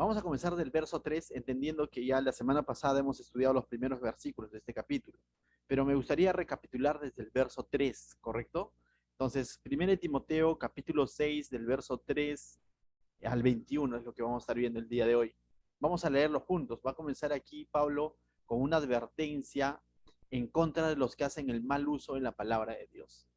Vamos a comenzar del verso 3, entendiendo que ya la semana pasada hemos estudiado los primeros versículos de este capítulo, pero me gustaría recapitular desde el verso 3, ¿correcto? Entonces, 1 Timoteo capítulo 6 del verso 3 al 21 es lo que vamos a estar viendo el día de hoy. Vamos a leerlo juntos. Va a comenzar aquí Pablo con una advertencia en contra de los que hacen el mal uso en la palabra de Dios.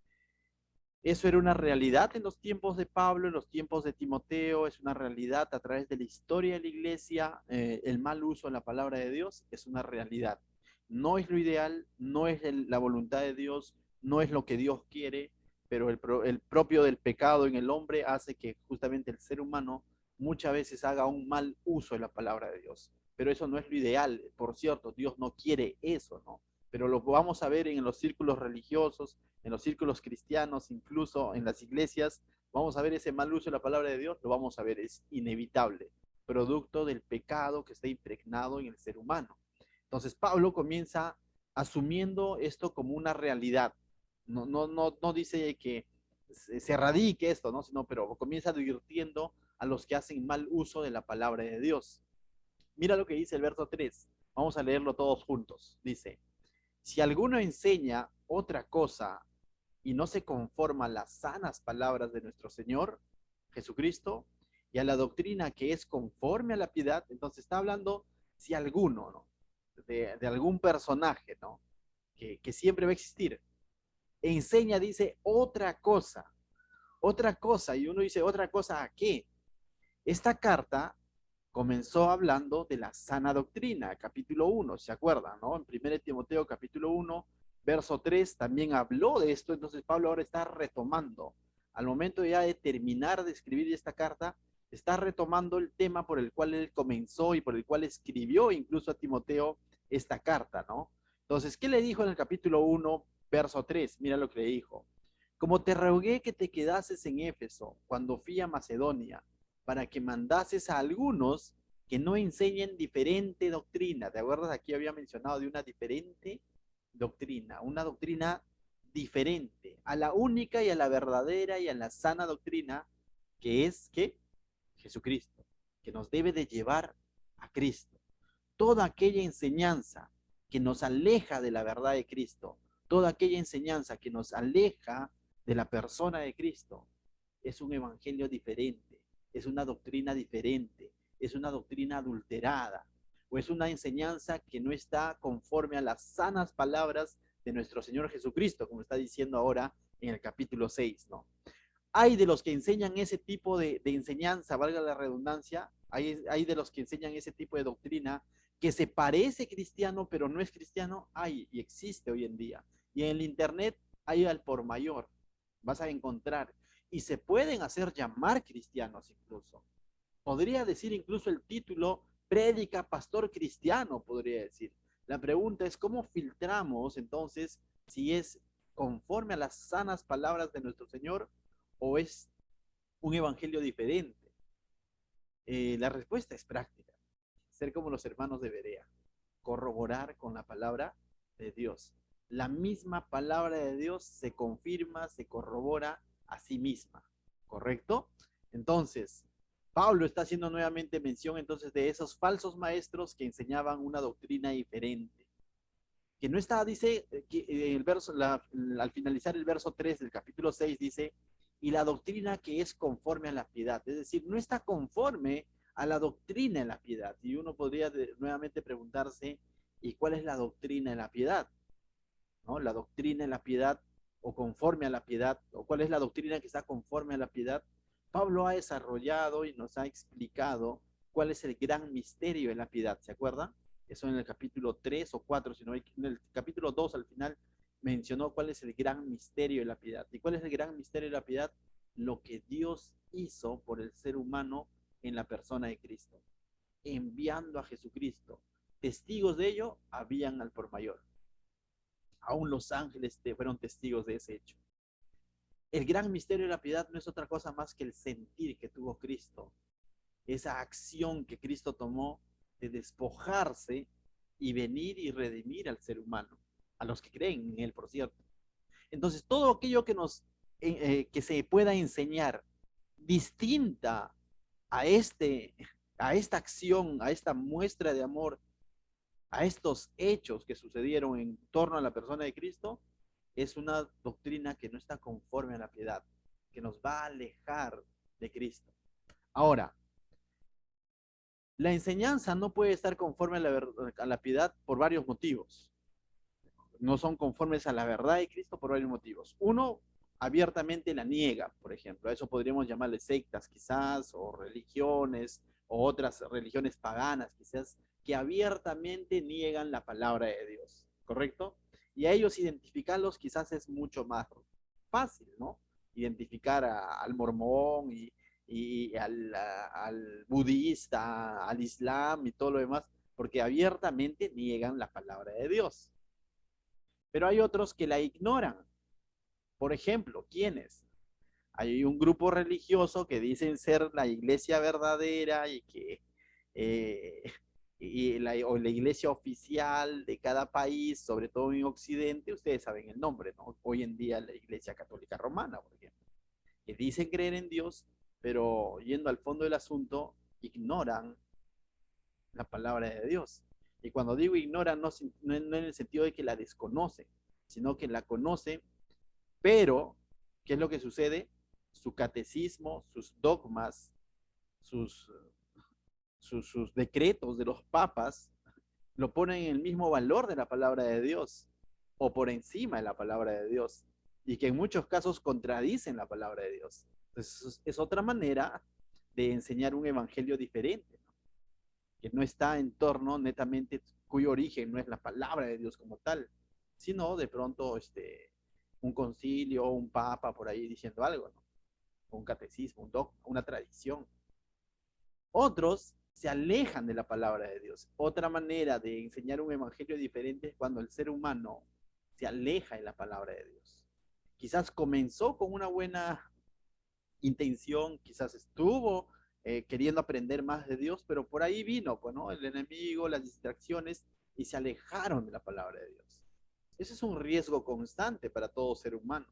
Eso era una realidad en los tiempos de Pablo, en los tiempos de Timoteo, es una realidad a través de la historia de la iglesia. El mal uso de la palabra de Dios es una realidad. No es lo ideal, no es la voluntad de Dios, no es lo que Dios quiere, pero el propio del pecado en el hombre hace que justamente el ser humano muchas veces haga un mal uso de la palabra de Dios. Pero eso no es lo ideal, por cierto, Dios no quiere eso, ¿no? Pero lo vamos a ver en los círculos religiosos, en los círculos cristianos, incluso en las iglesias, vamos a ver ese mal uso de la palabra de Dios, lo vamos a ver, es inevitable, producto del pecado que está impregnado en el ser humano. Entonces Pablo comienza asumiendo esto como una realidad. No dice que se erradique esto, ¿no? Sino, pero comienza advirtiendo a los que hacen mal uso de la palabra de Dios. Mira lo que dice el verso 3. Vamos a leerlo todos juntos. Dice, si alguno enseña otra cosa y no se conforma a las sanas palabras de nuestro Señor Jesucristo y a la doctrina que es conforme a la piedad, entonces está hablando si alguno, ¿no? De algún personaje, ¿no? Que siempre va a existir. Enseña, dice, otra cosa, y uno dice, ¿otra cosa a qué? Esta carta comenzó hablando de la sana doctrina, capítulo 1, ¿se acuerdan? ¿No? En 1 Timoteo capítulo 1, verso 3, también habló de esto, entonces Pablo ahora está retomando. Al momento ya de terminar de escribir esta carta, está retomando el tema por el cual él comenzó y por el cual escribió incluso a Timoteo esta carta, ¿no? Entonces, ¿qué le dijo en el capítulo 1, verso 3? Mira lo que le dijo. Como te rogué que te quedases en Éfeso cuando fui a Macedonia, para que mandases a algunos que no enseñen diferente doctrina. ¿Te acuerdas? Aquí había mencionado de una diferente doctrina, una doctrina diferente a la única y a la verdadera y a la sana doctrina que es que Jesucristo, que nos debe de llevar a Cristo. Toda aquella enseñanza que nos aleja de la verdad de Cristo, toda aquella enseñanza que nos aleja de la persona de Cristo, es un evangelio diferente, es una doctrina diferente, es una doctrina adulterada, o es una enseñanza que no está conforme a las sanas palabras de nuestro Señor Jesucristo, como está diciendo ahora en el capítulo 6, ¿no? Hay de los que enseñan ese tipo de enseñanza, valga la redundancia, hay de los que enseñan ese tipo de doctrina que se parece cristiano, pero no es cristiano, hay y existe hoy en día. Y en el internet hay al por mayor, vas a encontrar, y se pueden hacer llamar cristianos incluso. Podría decir incluso el título prédica pastor cristiano, podría decir. La pregunta es cómo filtramos entonces si es conforme a las sanas palabras de nuestro Señor o es un evangelio diferente. La respuesta es práctica. Ser como los hermanos de Berea. Corroborar con la palabra de Dios. La misma palabra de Dios se confirma, se corrobora a sí misma. ¿Correcto? Entonces, Pablo está haciendo nuevamente mención entonces de esos falsos maestros que enseñaban una doctrina diferente. Que no está, dice, que el verso, al finalizar el verso 3 del capítulo 6 dice, y la doctrina que es conforme a la piedad. Es decir, no está conforme a la doctrina en la piedad. Y uno podría nuevamente preguntarse, ¿y cuál es la doctrina en la piedad? ¿No? La doctrina en la piedad o conforme a la piedad, o cuál es la doctrina que está conforme a la piedad. Pablo ha desarrollado y nos ha explicado cuál es el gran misterio de la piedad, ¿se acuerdan? Eso en el capítulo 3 o 4, sino en el capítulo 2 al final mencionó cuál es el gran misterio de la piedad. ¿Y cuál es el gran misterio de la piedad? Lo que Dios hizo por el ser humano en la persona de Cristo, enviando a Jesucristo. Testigos de ello habían al por mayor. Aún los ángeles fueron testigos de ese hecho. El gran misterio de la piedad no es otra cosa más que el sentir que tuvo Cristo, esa acción que Cristo tomó de despojarse y venir y redimir al ser humano, a los que creen en él, por cierto. Entonces, todo aquello que se pueda enseñar distinta a este a esta acción, a esta muestra de amor, a estos hechos que sucedieron en torno a la persona de Cristo, es una doctrina que no está conforme a la piedad, que nos va a alejar de Cristo. Ahora, la enseñanza no puede estar conforme a la piedad por varios motivos. No son conformes a la verdad de Cristo por varios motivos. Uno, abiertamente la niega, por ejemplo. A eso podríamos llamarle sectas quizás, o religiones, o otras religiones paganas quizás, que abiertamente niegan la palabra de Dios, ¿correcto? Y a ellos identificarlos quizás es mucho más fácil, ¿no? Identificar al mormón y al budista, al islam y todo lo demás, porque abiertamente niegan la palabra de Dios. Pero hay otros que la ignoran. Por ejemplo, ¿quiénes? Hay un grupo religioso que dicen ser la iglesia verdadera y que eh, o la iglesia oficial de cada país, sobre todo en Occidente, ustedes saben el nombre, ¿no? Hoy en día la iglesia católica romana, por ejemplo, que dicen creer en Dios, pero yendo al fondo del asunto, ignoran la palabra de Dios. Y cuando digo ignoran, no en el sentido de que la desconocen, sino que la conocen, pero, ¿qué es lo que sucede? Su catecismo, sus dogmas, sus, sus decretos de los papas, lo ponen en el mismo valor de la palabra de Dios, o por encima de la palabra de Dios, y que en muchos casos contradicen la palabra de Dios. Entonces, es otra manera de enseñar un evangelio diferente, ¿no? Que no está en torno netamente, cuyo origen no es la palabra de Dios como tal, sino de pronto un concilio, un papa por ahí diciendo algo, ¿no? Un catecismo, un dogma, una tradición. Otros se alejan de la palabra de Dios. Otra manera de enseñar un evangelio diferente es cuando el ser humano se aleja de la palabra de Dios. Quizás comenzó con una buena intención, quizás estuvo queriendo aprender más de Dios, pero por ahí vino, pues, ¿no? El enemigo, las distracciones, y se alejaron de la palabra de Dios. Ese es un riesgo constante para todo ser humano.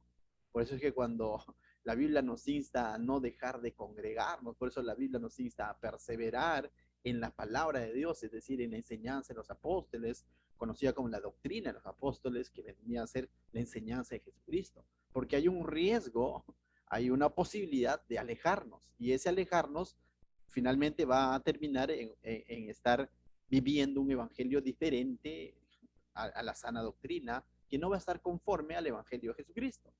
Por eso es que cuando la Biblia nos insta a no dejar de congregarnos, por eso la Biblia nos insta a perseverar en la palabra de Dios, es decir, en la enseñanza de los apóstoles, conocida como la doctrina de los apóstoles, que venía a ser la enseñanza de Jesucristo. Porque hay un riesgo, hay una posibilidad de alejarnos, y ese alejarnos finalmente va a terminar en estar viviendo un evangelio diferente a la sana doctrina, que no va a estar conforme al evangelio de Jesucristo.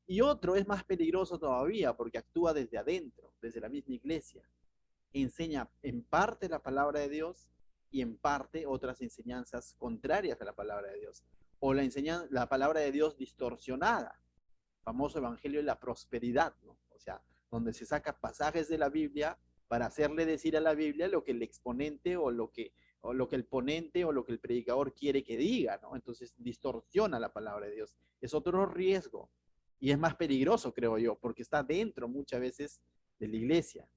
Y otro es más peligroso todavía porque actúa desde adentro, desde la misma iglesia. Enseña en parte la palabra de Dios y en parte otras enseñanzas contrarias a la palabra de Dios. O la palabra de Dios distorsionada, famoso evangelio de la prosperidad, ¿no? O sea, donde se saca pasajes de la Biblia para hacerle decir a la Biblia lo que el exponente o lo que el ponente o lo que el predicador quiere que diga, ¿no? Entonces distorsiona la palabra de Dios. Es otro riesgo y es más peligroso, creo yo, porque está dentro muchas veces de la iglesia.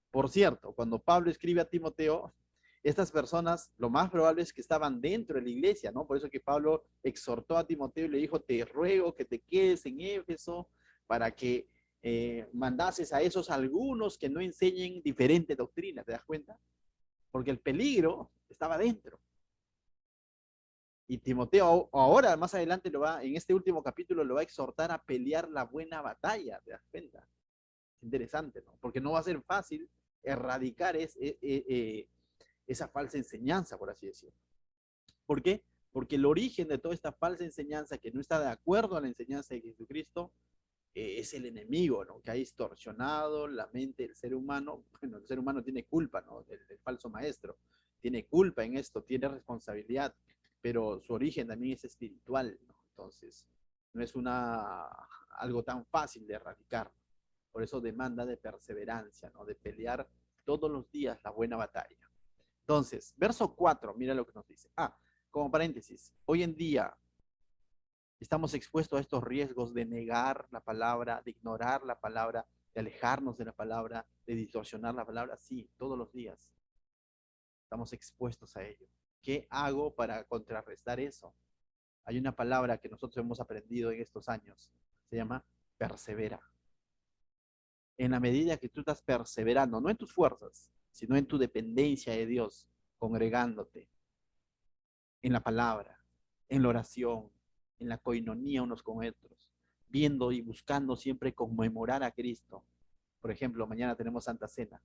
Por cierto, cuando Pablo escribe a Timoteo, estas personas lo más probable es que estaban dentro de la iglesia, ¿no? Por eso que Pablo exhortó a Timoteo y le dijo, te ruego que te quedes en Éfeso para que mandases a esos algunos que no enseñen diferente doctrina, ¿te das cuenta? Porque el peligro estaba dentro. Y Timoteo ahora, más adelante, en este último capítulo, lo va a exhortar a pelear la buena batalla, ¿te das cuenta? Es interesante, ¿no? Porque no va a ser fácil erradicar esa falsa enseñanza, por así decirlo. ¿Por qué? Porque el origen de toda esta falsa enseñanza que no está de acuerdo a la enseñanza de Jesucristo es el enemigo, ¿no? Que ha distorsionado la mente del ser humano. Bueno, el ser humano tiene culpa, ¿no? El falso maestro tiene culpa en esto, tiene responsabilidad, pero su origen también es espiritual, ¿no? Entonces, no es algo tan fácil de erradicar. Por eso demanda de perseverancia, ¿no? De pelear todos los días la buena batalla. Entonces, verso 4, mira lo que nos dice. Como paréntesis, hoy en día estamos expuestos a estos riesgos de negar la palabra, de ignorar la palabra, de alejarnos de la palabra, de distorsionar la palabra. Sí, todos los días estamos expuestos a ello. ¿Qué hago para contrarrestar eso? Hay una palabra que nosotros hemos aprendido en estos años. Se llama persevera. En la medida que tú estás perseverando, no en tus fuerzas, sino en tu dependencia de Dios, congregándote en la palabra, en la oración, en la coinonía unos con otros, viendo y buscando siempre conmemorar a Cristo. Por ejemplo, mañana tenemos Santa Cena,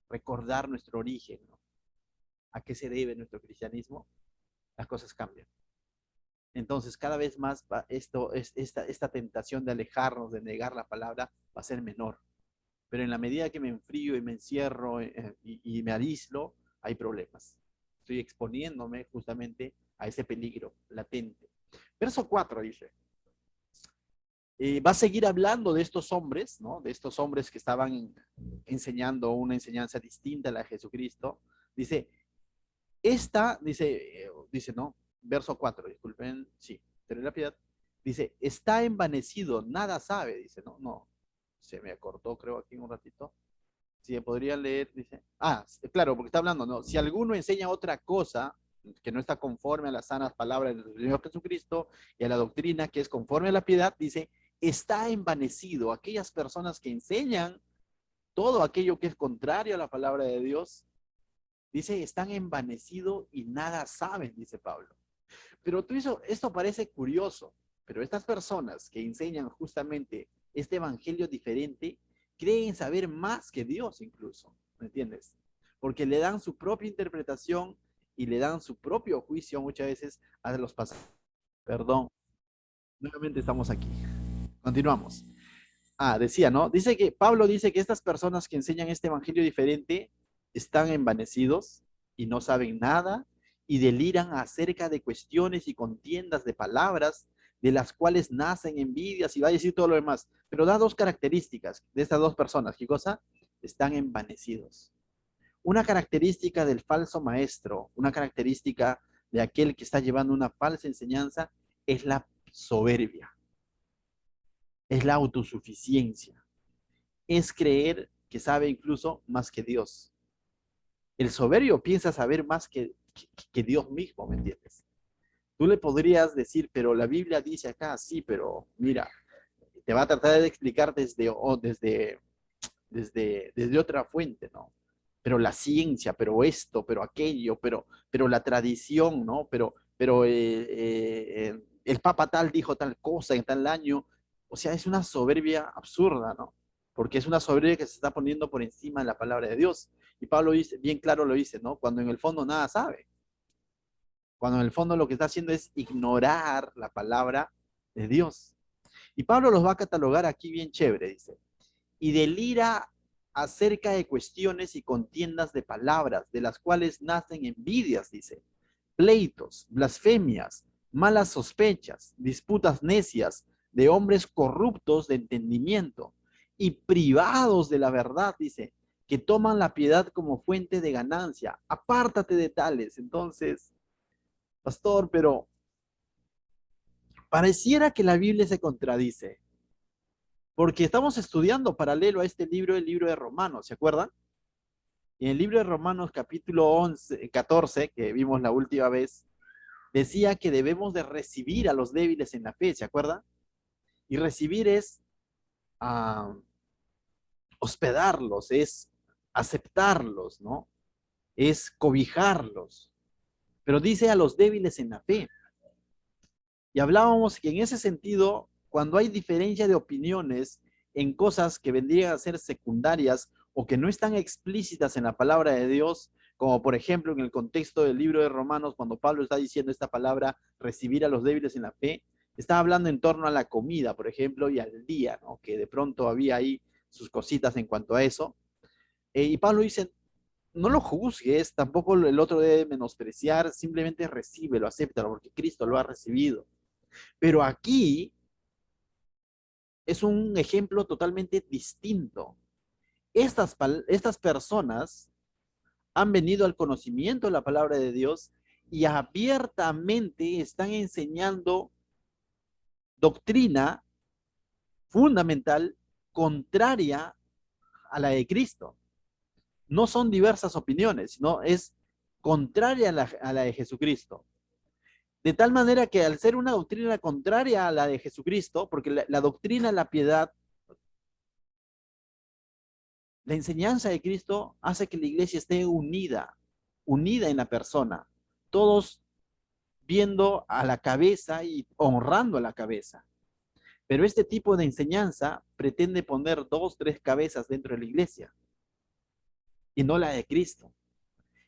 recordar nuestro origen, ¿no? ¿A qué se debe nuestro cristianismo? Las cosas cambian. Entonces, cada vez más esta tentación de alejarnos, de negar la palabra, va a ser menor. Pero en la medida que me enfrío y me encierro y me aíslo, hay problemas. Estoy exponiéndome justamente a ese peligro latente. Verso 4 dice, va a seguir hablando de estos hombres, ¿no? De estos hombres que estaban enseñando una enseñanza distinta a la de Jesucristo. Dice, dice, no, verso 4, disculpen, sí, tener la piedad. Dice, está envanecido, nada sabe, dice, no, se me acortó, creo, aquí un ratito. Si me podría leer, dice, claro, porque está hablando, ¿no? Si alguno enseña otra cosa que no está conforme a las sanas palabras del Señor Jesucristo y a la doctrina que es conforme a la piedad, dice, está envanecido. Aquellas personas que enseñan todo aquello que es contrario a la palabra de Dios, dice, están envanecidos y nada saben, dice Pablo. Pero esto parece curioso, pero estas personas que enseñan justamente este evangelio diferente, creen saber más que Dios incluso, ¿me entiendes? Porque le dan su propia interpretación y le dan su propio juicio muchas veces a los pasajes. Perdón, nuevamente estamos aquí. Continuamos. Decía, ¿no? Pablo dice que estas personas que enseñan este evangelio diferente están envanecidos y no saben nada y deliran acerca de cuestiones y contiendas de palabras de las cuales nacen envidias y va a decir todo lo demás. Pero da dos características de estas dos personas. ¿Qué cosa? Están envanecidos. Una característica del falso maestro, una característica de aquel que está llevando una falsa enseñanza es la soberbia, es la autosuficiencia, es creer que sabe incluso más que Dios. El soberbio piensa saber más que Dios mismo, ¿me entiendes? Tú le podrías decir, pero la Biblia dice acá, sí, pero mira, te va a tratar de explicar desde otra fuente, ¿no? Pero la ciencia, pero esto, pero aquello, pero la tradición, ¿no? El Papa tal dijo tal cosa en tal año. O sea, es una soberbia absurda, ¿no? Porque es una soberbia que se está poniendo por encima de la palabra de Dios. Y Pablo dice, bien claro lo dice, ¿no? Cuando en el fondo nada sabe. Cuando en el fondo lo que está haciendo es ignorar la palabra de Dios. Y Pablo los va a catalogar aquí bien chévere, dice. Y delira acerca de cuestiones y contiendas de palabras, de las cuales nacen envidias, dice, pleitos, blasfemias, malas sospechas, disputas necias, de hombres corruptos de entendimiento y privados de la verdad, dice, que toman la piedad como fuente de ganancia. Apártate de tales. Entonces, pastor, pero pareciera que la Biblia se contradice, porque estamos estudiando paralelo a este libro, el libro de Romanos, ¿se acuerdan? Y en el libro de Romanos capítulo 11, 14, que vimos la última vez, decía que debemos de recibir a los débiles en la fe, ¿se acuerdan? Y recibir es uh, hospedarlos, es aceptarlos, ¿no? Es cobijarlos. Pero dice a los débiles en la fe. Y hablábamos que en ese sentido, cuando hay diferencia de opiniones en cosas que vendrían a ser secundarias o que no están explícitas en la palabra de Dios, como por ejemplo en el contexto del libro de Romanos, cuando Pablo está diciendo esta palabra, recibir a los débiles en la fe, está hablando en torno a la comida, por ejemplo, y al día, ¿no? Que de pronto había ahí sus cositas en cuanto a eso. Y Pablo dice, no lo juzgues, tampoco el otro debe menospreciar, simplemente recíbelo, acéptalo, porque Cristo lo ha recibido. Pero aquí es un ejemplo totalmente distinto. Estas personas han venido al conocimiento de la palabra de Dios y abiertamente están enseñando doctrina fundamental contraria a la de Cristo. No son diversas opiniones, no es contraria a la de Jesucristo. De tal manera que al ser una doctrina contraria a la de Jesucristo, porque la doctrina de la piedad La enseñanza de Cristo hace que la iglesia esté unida, unida en la persona, todos viendo a la cabeza y honrando a la cabeza. Pero este tipo de enseñanza pretende poner dos, tres cabezas dentro de la iglesia y no la de Cristo.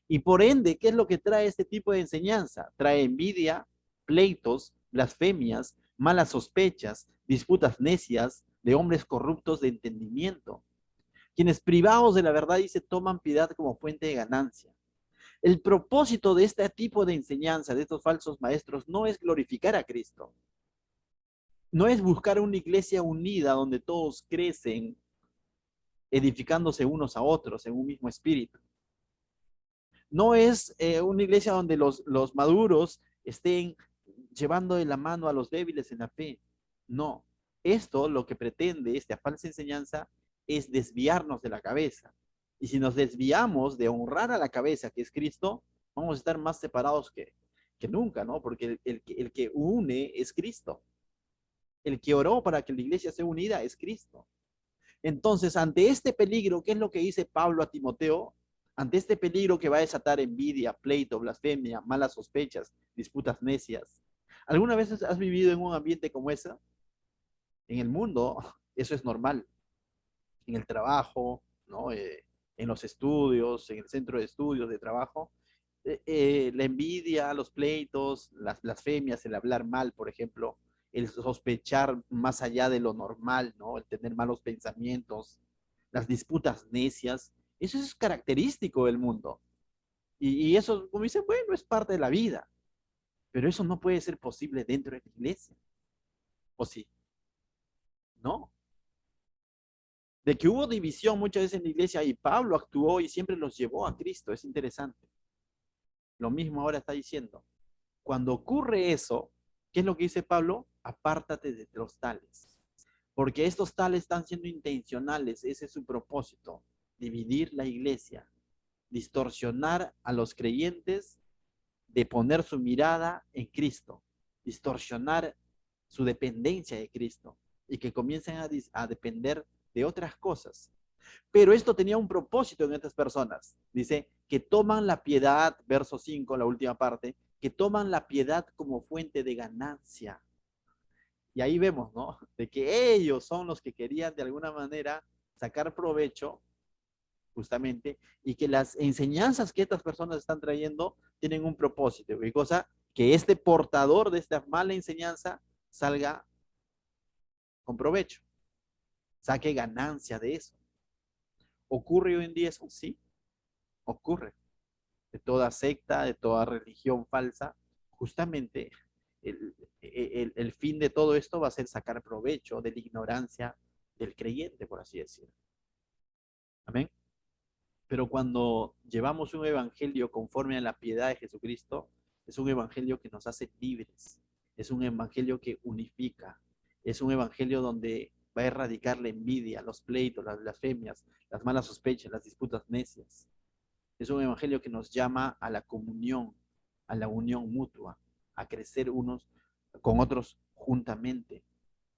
Y por ende, ¿qué es lo que trae este tipo de enseñanza? Trae envidia, pleitos, blasfemias, malas sospechas, disputas necias de hombres corruptos de entendimiento, quienes privados de la verdad dice toman piedad como fuente de ganancia. El propósito de este tipo de enseñanza, de estos falsos maestros, no es glorificar a Cristo. No es buscar una iglesia unida donde todos crecen, edificándose unos a otros en un mismo espíritu. No es una iglesia donde los maduros estén llevando de la mano a los débiles en la fe. No. Esto lo que pretende, esta falsa enseñanza, es desviarnos de la cabeza. Y si nos desviamos de honrar a la cabeza, que es Cristo, vamos a estar más separados que nunca, ¿no? Porque el que une es Cristo. El que oró para que la iglesia sea unida es Cristo. Entonces, ante este peligro, ¿qué es lo que dice Pablo a Timoteo? Ante este peligro que va a desatar envidia, pleito, blasfemia, malas sospechas, disputas necias. ¿Alguna vez has vivido en un ambiente como ese? En el mundo, eso es normal. En el trabajo, ¿no? En los estudios, en el centro de estudios, de trabajo. La envidia, los pleitos, las blasfemias, el hablar mal, por ejemplo, el sospechar más allá de lo normal, ¿no? El tener malos pensamientos, las disputas necias, eso es característico del mundo. Y eso, como dicen, bueno, es parte de la vida, pero eso no puede ser posible dentro de la iglesia, ¿o sí? No. De que hubo división muchas veces en la iglesia y Pablo actuó y siempre los llevó a Cristo, es interesante. Lo mismo ahora está diciendo. Cuando ocurre eso, ¿qué es lo que dice Pablo? Apártate de los tales. Porque estos tales están siendo intencionales, ese es su propósito, dividir la iglesia, distorsionar a los creyentes de poner su mirada en Cristo, distorsionar su dependencia de Cristo y que comiencen a depender de otras cosas. Pero esto tenía un propósito en estas personas. Dice que toman la piedad, verso 5, la última parte, que toman la piedad como fuente de ganancia. Y ahí vemos, ¿no? De que ellos son los que querían de alguna manera sacar provecho, justamente, y que las enseñanzas que estas personas están trayendo tienen un propósito. ¿Qué cosa? Que este portador de esta mala enseñanza salga con provecho, saque ganancia de eso. ¿Ocurre hoy en día eso? Sí, ocurre. De toda secta, de toda religión falsa, justamente el fin de todo esto va a ser sacar provecho de la ignorancia del creyente, por así decirlo. Amén. Pero cuando llevamos un evangelio conforme a la piedad de Jesucristo, es un evangelio que nos hace libres, es un evangelio que unifica, es un evangelio donde va a erradicar la envidia, los pleitos, las blasfemias, las malas sospechas, las disputas necias. Es un evangelio que nos llama a la comunión, a la unión mutua, a crecer unos con otros juntamente,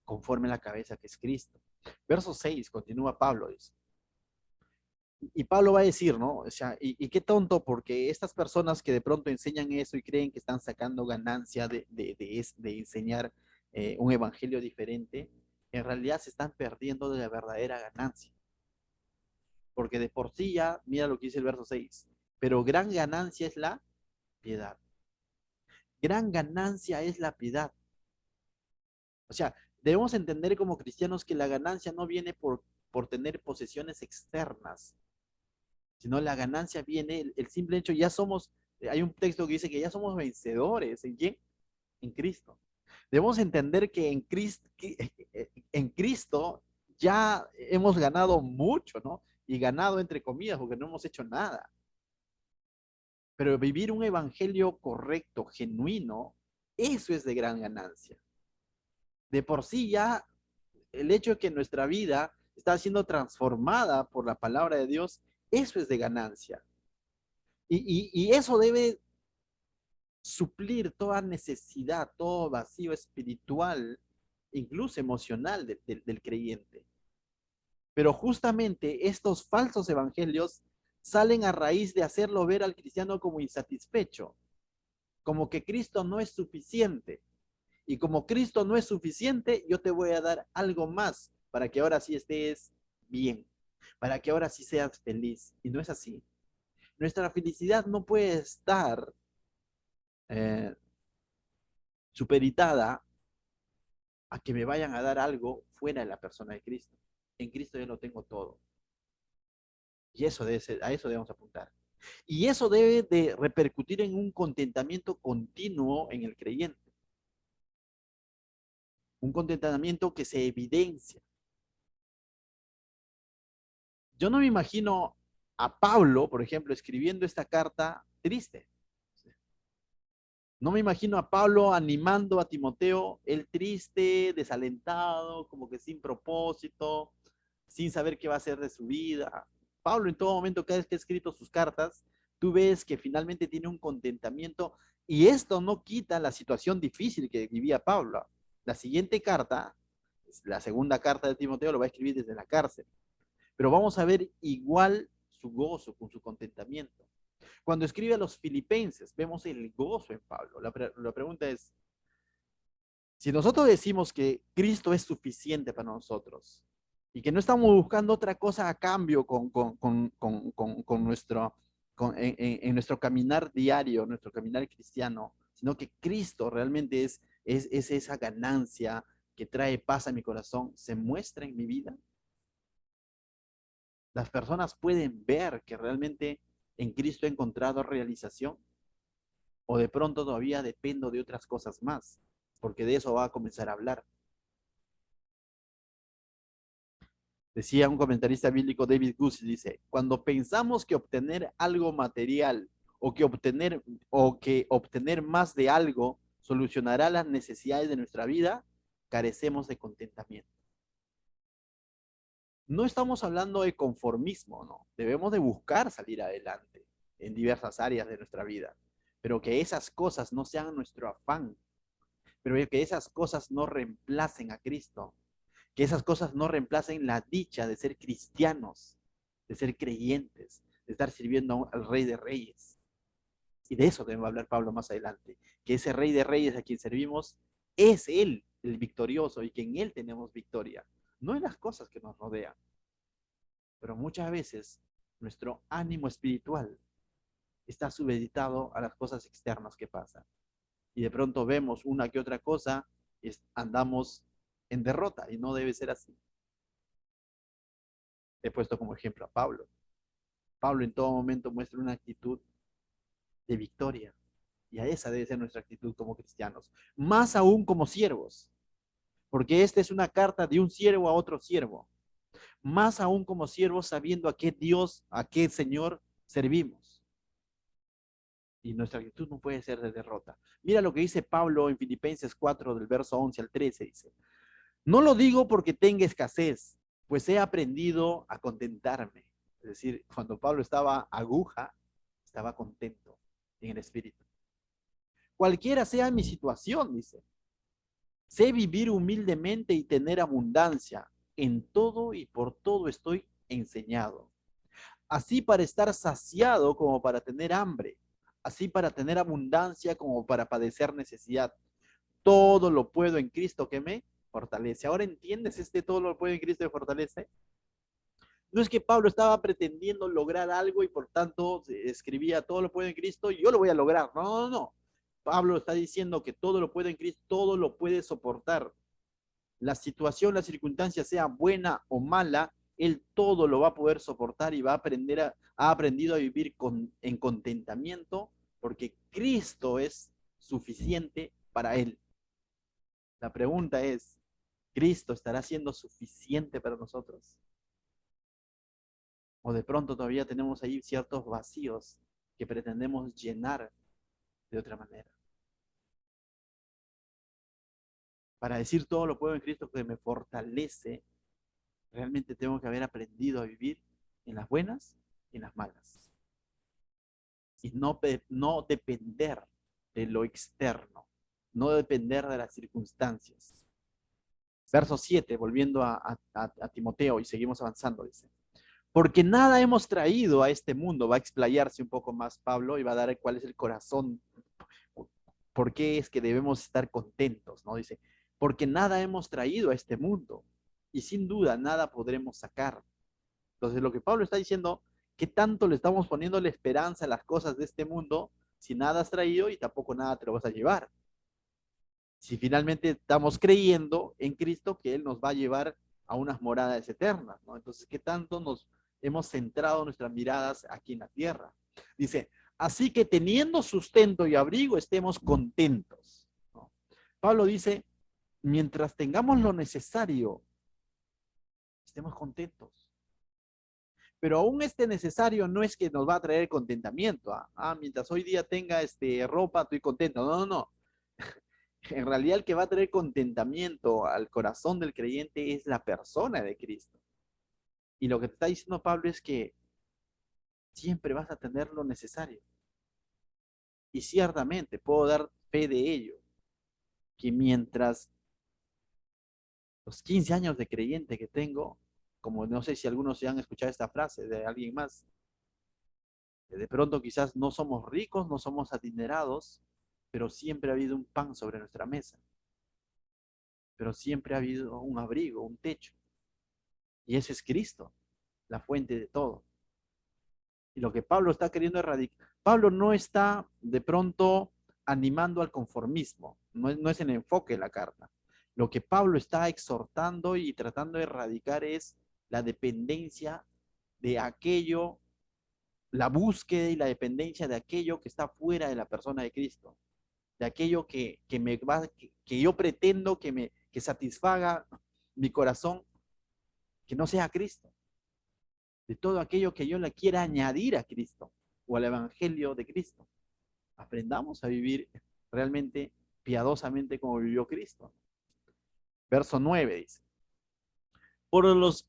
conforme a la cabeza que es Cristo. Verso 6, continúa Pablo, dice. Y Pablo va a decir, ¿no? O sea, y qué tonto, porque estas personas que de pronto enseñan eso y creen que están sacando ganancia de enseñar un evangelio diferente, en realidad se están perdiendo de la verdadera ganancia. Porque de por sí ya, mira lo que dice el verso 6, pero gran ganancia es la piedad. Gran ganancia es la piedad. O sea, debemos entender como cristianos que la ganancia no viene por tener posesiones externas, sino la ganancia viene, el simple hecho, ya somos, hay un texto que dice que ya somos vencedores. ¿En quién? En Cristo. Debemos entender que en Cristo ya hemos ganado mucho, ¿no? Y ganado entre comillas, porque no hemos hecho nada. Pero vivir un evangelio correcto, genuino, eso es de gran ganancia. De por sí ya el hecho de que nuestra vida está siendo transformada por la palabra de Dios, eso es de ganancia. Y eso debe suplir toda necesidad, todo vacío espiritual, incluso emocional del creyente. Pero justamente estos falsos evangelios salen a raíz de hacerlo ver al cristiano como insatisfecho, como que Cristo no es suficiente. Y como Cristo no es suficiente, yo te voy a dar algo más para que ahora sí estés bien, para que ahora sí seas feliz. Y no es así. Nuestra felicidad no puede estar eh, supeditada a que me vayan a dar algo fuera de la persona de Cristo. En Cristo yo lo tengo todo. Y eso debe ser, a eso debemos apuntar. Y eso debe de repercutir en un contentamiento continuo en el creyente. Un contentamiento que se evidencia. Yo no me imagino a Pablo, por ejemplo, escribiendo esta carta triste. No me imagino a Pablo animando a Timoteo, él triste, desalentado, como que sin propósito, sin saber qué va a hacer de su vida. Pablo en todo momento, cada vez que ha escrito sus cartas, tú ves que finalmente tiene un contentamiento y esto no quita la situación difícil que vivía Pablo. La siguiente carta, la segunda carta de Timoteo, lo va a escribir desde la cárcel, pero vamos a ver igual su gozo, con su contentamiento. Cuando escribe a los filipenses, vemos el gozo en Pablo. La pregunta es, si nosotros decimos que Cristo es suficiente para nosotros y que no estamos buscando otra cosa a cambio con nuestro, en nuestro caminar diario, nuestro caminar cristiano, sino que Cristo realmente es esa ganancia que trae paz a mi corazón, se muestra en mi vida. Las personas pueden ver que realmente en Cristo he encontrado realización o de pronto todavía dependo de otras cosas más, porque de eso va a comenzar a hablar. Decía un comentarista bíblico, David Gusse, dice, cuando pensamos que obtener algo material o que obtener más de algo solucionará las necesidades de nuestra vida, carecemos de contentamiento. No estamos hablando de conformismo, ¿no? Debemos de buscar salir adelante en diversas áreas de nuestra vida, pero que esas cosas no sean nuestro afán, pero que esas cosas no reemplacen a Cristo, que esas cosas no reemplacen la dicha de ser cristianos, de ser creyentes, de estar sirviendo al Rey de Reyes. Y de eso debe hablar Pablo más adelante, que ese Rey de Reyes a quien servimos es Él, el victorioso, y que en Él tenemos victoria, no en las cosas que nos rodean. Pero muchas veces nuestro ánimo espiritual está subeditado a las cosas externas que pasan. Y de pronto vemos una que otra cosa y andamos en derrota y no debe ser así. He puesto como ejemplo a Pablo. Pablo en todo momento muestra una actitud de victoria y a esa debe ser nuestra actitud como cristianos, más aún como siervos, porque esta es una carta de un siervo a otro siervo, más aún como siervos sabiendo a qué Dios, a qué Señor servimos. Y nuestra actitud no puede ser de derrota. Mira lo que dice Pablo en Filipenses 4, del verso 11 al 13, dice, no lo digo porque tenga escasez, pues he aprendido a contentarme. Es decir, cuando Pablo estaba aguja, estaba contento en el espíritu. Cualquiera sea mi situación, dice, sé vivir humildemente y tener abundancia. En todo y por todo estoy enseñado. Así para estar saciado como para tener hambre. Así para tener abundancia como para padecer necesidad. Todo lo puedo en Cristo que me fortalece. Ahora entiendes todo lo puedo en Cristo que fortalece. No es que Pablo estaba pretendiendo lograr algo y por tanto escribía todo lo puedo en Cristo y yo lo voy a lograr. No, no, no. Pablo está diciendo que todo lo puede en Cristo, todo lo puede soportar. La situación, la circunstancia sea buena o mala, él todo lo va a poder soportar y va a aprender ha aprendido a vivir en contentamiento porque Cristo es suficiente para él. La pregunta es, ¿Cristo estará siendo suficiente para nosotros? O de pronto todavía tenemos ahí ciertos vacíos que pretendemos llenar de otra manera. Para decir todo lo puedo en Cristo que me fortalece, realmente tengo que haber aprendido a vivir en las buenas y en las malas. Y no depender de lo externo, no depender de las circunstancias, Verso 7, volviendo a Timoteo y seguimos avanzando, dice. Porque nada hemos traído a este mundo, va a explayarse un poco más Pablo y va a dar cuál es el corazón, por qué es que debemos estar contentos, ¿no? Dice, porque nada hemos traído a este mundo y sin duda nada podremos sacar. Entonces lo que Pablo está diciendo, ¿qué tanto le estamos poniendo la esperanza a las cosas de este mundo si nada has traído y tampoco nada te lo vas a llevar? Si finalmente estamos creyendo en Cristo que Él nos va a llevar a unas moradas eternas, ¿no? Entonces, ¿qué tanto nos hemos centrado nuestras miradas aquí en la tierra? Dice, así que teniendo sustento y abrigo, estemos contentos, ¿no? Pablo dice, mientras tengamos lo necesario, estemos contentos. Pero aún este necesario no es que nos va a traer contentamiento. Mientras hoy día tenga ropa, estoy contento. No, no, no. En realidad el que va a traer contentamiento al corazón del creyente es la persona de Cristo. Y lo que te está diciendo Pablo es que siempre vas a tener lo necesario. Y ciertamente puedo dar fe de ello, que mientras los 15 años de creyente que tengo, como no sé si algunos ya han escuchado esta frase de alguien más, de pronto quizás no somos ricos, no somos adinerados, pero siempre ha habido un pan sobre nuestra mesa, pero siempre ha habido un abrigo, un techo. Y ese es Cristo, la fuente de todo. Y lo que Pablo está queriendo erradicar, Pablo no está de pronto animando al conformismo, no es el enfoque de la carta. Lo que Pablo está exhortando y tratando de erradicar es la dependencia de aquello, la búsqueda y la dependencia de aquello que está fuera de la persona de Cristo, de aquello que yo pretendo que satisfaga mi corazón, que no sea Cristo, de todo aquello que yo le quiera añadir a Cristo o al Evangelio de Cristo. Aprendamos a vivir realmente piadosamente como vivió Cristo. Verso 9 dice,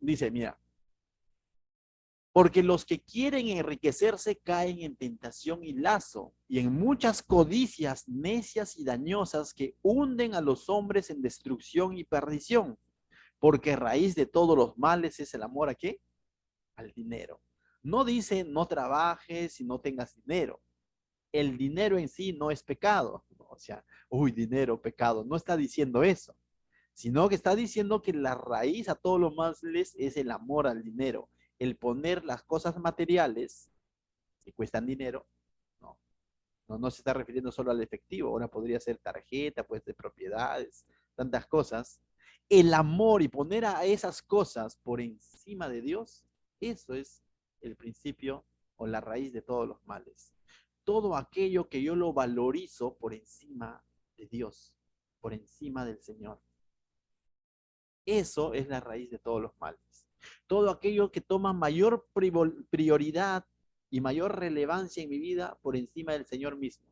dice, mira, porque los que quieren enriquecerse caen en tentación y lazo y en muchas codicias necias y dañosas que hunden a los hombres en destrucción y perdición, porque raíz de todos los males es el amor ¿a qué? Al dinero. No dice no trabajes y no tengas dinero. El dinero en sí no es pecado. O sea, uy, dinero, pecado. No está diciendo eso, sino que está diciendo que la raíz a todos los males es el amor al dinero. El poner las cosas materiales que cuestan dinero, no, no se está refiriendo solo al efectivo. Ahora podría ser tarjeta, pues de propiedades, tantas cosas. El amor y poner a esas cosas por encima de Dios, eso es el principio o la raíz de todos los males. Todo aquello que yo lo valorizo por encima de Dios, por encima del Señor. Eso es la raíz de todos los males. Todo aquello que toma mayor prioridad y mayor relevancia en mi vida por encima del Señor mismo.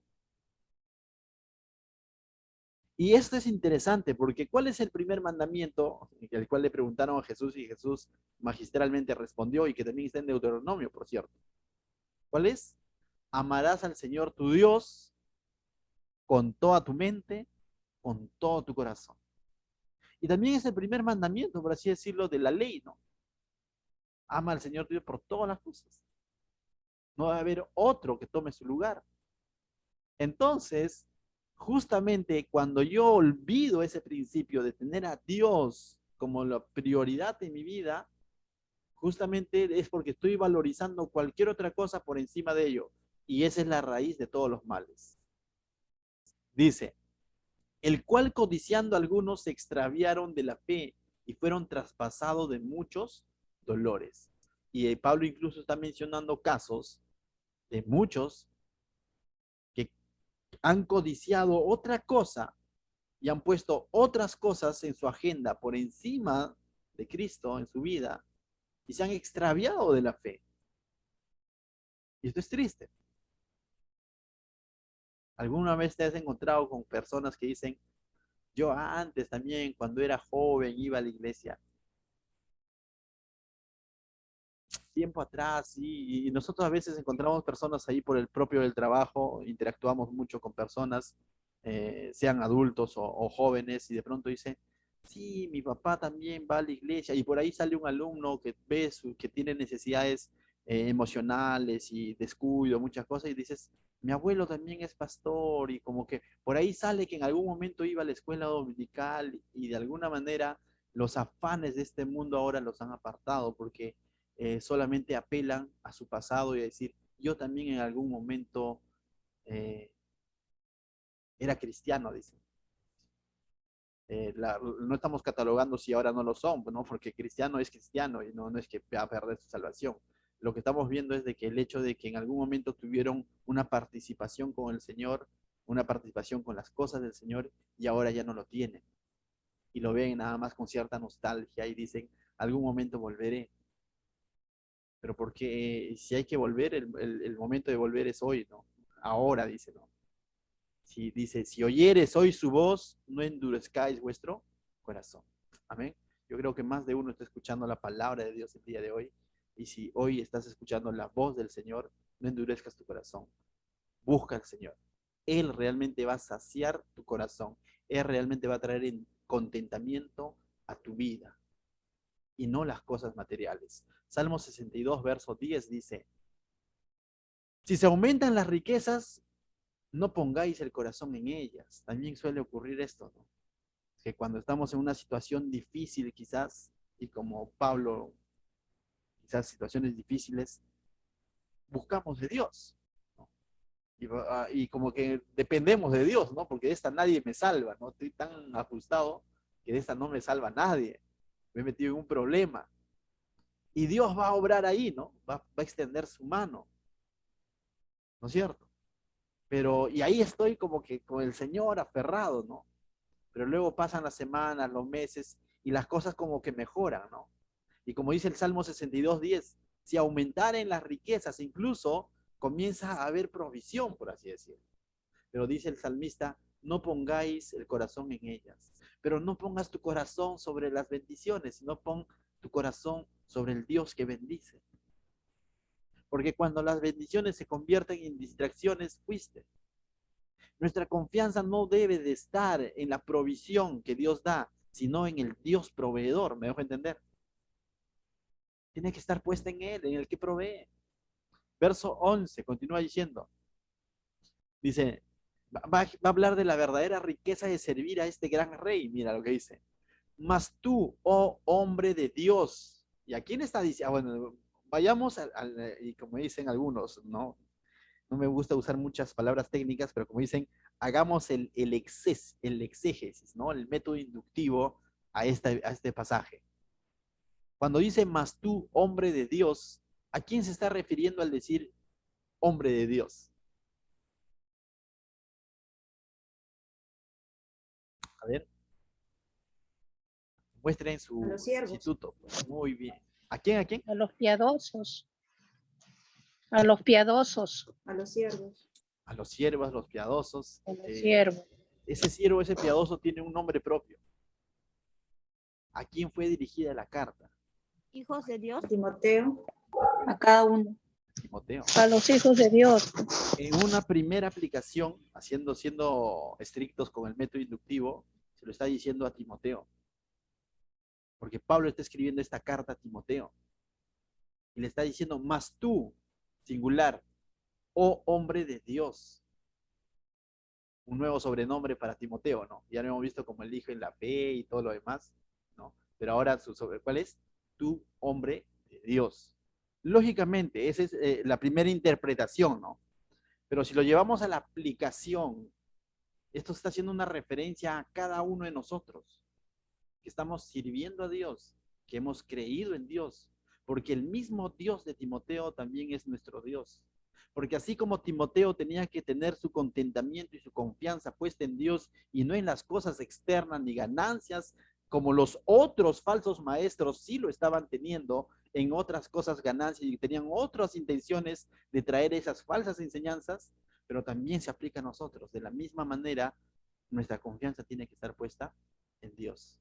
Y esto es interesante porque ¿cuál es el primer mandamiento el cual le preguntaron a Jesús y Jesús magistralmente respondió y que también está en Deuteronomio, por cierto? ¿Cuál es? Amarás al Señor tu Dios con toda tu mente, con todo tu corazón. Y también es el primer mandamiento, por así decirlo, de la ley, ¿no? Ama al Señor tu Dios por todas las cosas. No va a haber otro que tome su lugar. Entonces, justamente cuando yo olvido ese principio de tener a Dios como la prioridad en mi vida, justamente es porque estoy valorizando cualquier otra cosa por encima de ello. Y esa es la raíz de todos los males. Dice, el cual codiciando algunos se extraviaron de la fe y fueron traspasados de muchos dolores. Y Pablo incluso está mencionando casos de muchos que han codiciado otra cosa y han puesto otras cosas en su agenda por encima de Cristo en su vida y se han extraviado de la fe. Y esto es triste. ¿Alguna vez te has encontrado con personas que dicen, yo antes también, cuando era joven, iba a la iglesia? Tiempo atrás, y nosotros a veces encontramos personas ahí por el propio del trabajo, interactuamos mucho con personas, sean adultos o jóvenes, y de pronto dice, sí, mi papá también va a la iglesia y por ahí sale un alumno que ve que tiene necesidades emocionales y descuido, muchas cosas y dices, mi abuelo también es pastor y como que por ahí sale que en algún momento iba a la escuela dominical y de alguna manera los afanes de este mundo ahora los han apartado porque solamente apelan a su pasado y a decir, yo también en algún momento eh, era cristiano, dicen. No estamos catalogando si ahora no lo son, ¿no? Porque cristiano es cristiano y no es que va a perder su salvación. Lo que estamos viendo es de que el hecho de que en algún momento tuvieron una participación con el Señor, una participación con las cosas del Señor y ahora ya no lo tienen. Y lo ven nada más con cierta nostalgia y dicen, algún momento volveré. Pero porque si hay que volver, el momento de volver es hoy, ¿no? Ahora, dice, ¿no? Si dice, si oyeres hoy su voz, no endurezcáis vuestro corazón. Amén. Yo creo que más de uno está escuchando la palabra de Dios el día de hoy. Y si hoy estás escuchando la voz del Señor, no endurezcas tu corazón. Busca al Señor. Él realmente va a saciar tu corazón. Él realmente va a traer contentamiento a tu vida y no las cosas materiales. Salmo 62, verso 10 dice, si se aumentan las riquezas, no pongáis el corazón en ellas. También suele ocurrir esto, ¿no? Que cuando estamos en una situación difícil quizás, y como Pablo, quizás situaciones difíciles, buscamos de Dios, ¿no? Y como que dependemos de Dios, ¿no? Porque de esta nadie me salva, ¿no? Estoy tan ajustado que de esta no me salva nadie. Me he metido en un problema. Y Dios va a obrar ahí, ¿no? Va a extender su mano, ¿no es cierto? Pero, y ahí estoy como que con el Señor aferrado, ¿no? Pero luego pasan las semanas, los meses y las cosas como que mejoran, ¿no? Y como dice el Salmo 62:10, si aumentaren las riquezas, incluso comienza a haber provisión, por así decirlo. Pero dice el salmista, no pongáis el corazón en ellas. Pero no pongas tu corazón sobre las bendiciones, sino pon tu corazón sobre el Dios que bendice. Porque cuando las bendiciones se convierten en distracciones, fuiste. Nuestra confianza no debe de estar en la provisión que Dios da, sino en el Dios proveedor, ¿me dejo entender? Tiene que estar puesta en Él, en el que provee. Verso 11, continúa diciendo, dice, va a hablar de la verdadera riqueza de servir a este gran rey, mira lo que dice, mas tú, oh hombre de Dios, ¿y a quién está diciendo? Bueno, vayamos y como dicen algunos, no me gusta usar muchas palabras técnicas, pero como dicen, hagamos el exégesis, ¿no? El método inductivo a este pasaje. Cuando dice, mas tú, hombre de Dios, ¿a quién se está refiriendo al decir hombre de Dios? A ver, muestren A su los siervos. instituto. Muy bien. ¿A quién? ¿A quién? A los piadosos. A los piadosos. A los siervos. A los siervos, los piadosos. A los siervos. Ese siervo, ese piadoso tiene un nombre propio. ¿A quién fue dirigida la carta? Hijos de Dios. Timoteo. A cada uno. Timoteo. A los hijos de Dios. En una primera aplicación, siendo estrictos con el método inductivo, se lo está diciendo a Timoteo. Porque Pablo está escribiendo esta carta a Timoteo. Y le está diciendo, mas tú, singular, oh hombre de Dios. Un nuevo sobrenombre para Timoteo, ¿no? Ya lo hemos visto como el hijo en la fe y todo lo demás, ¿no? Pero ahora, ¿cuál es? Tú, hombre de Dios. Lógicamente, esa es la primera interpretación, ¿no? Pero si lo llevamos a la aplicación, esto está haciendo una referencia a cada uno de nosotros, que estamos sirviendo a Dios, que hemos creído en Dios, porque el mismo Dios de Timoteo también es nuestro Dios. Porque así como Timoteo tenía que tener su contentamiento y su confianza puesta en Dios y no en las cosas externas ni ganancias, como los otros falsos maestros sí lo estaban teniendo en otras cosas ganancias y tenían otras intenciones de traer esas falsas enseñanzas, pero también se aplica a nosotros. De la misma manera, nuestra confianza tiene que estar puesta en Dios.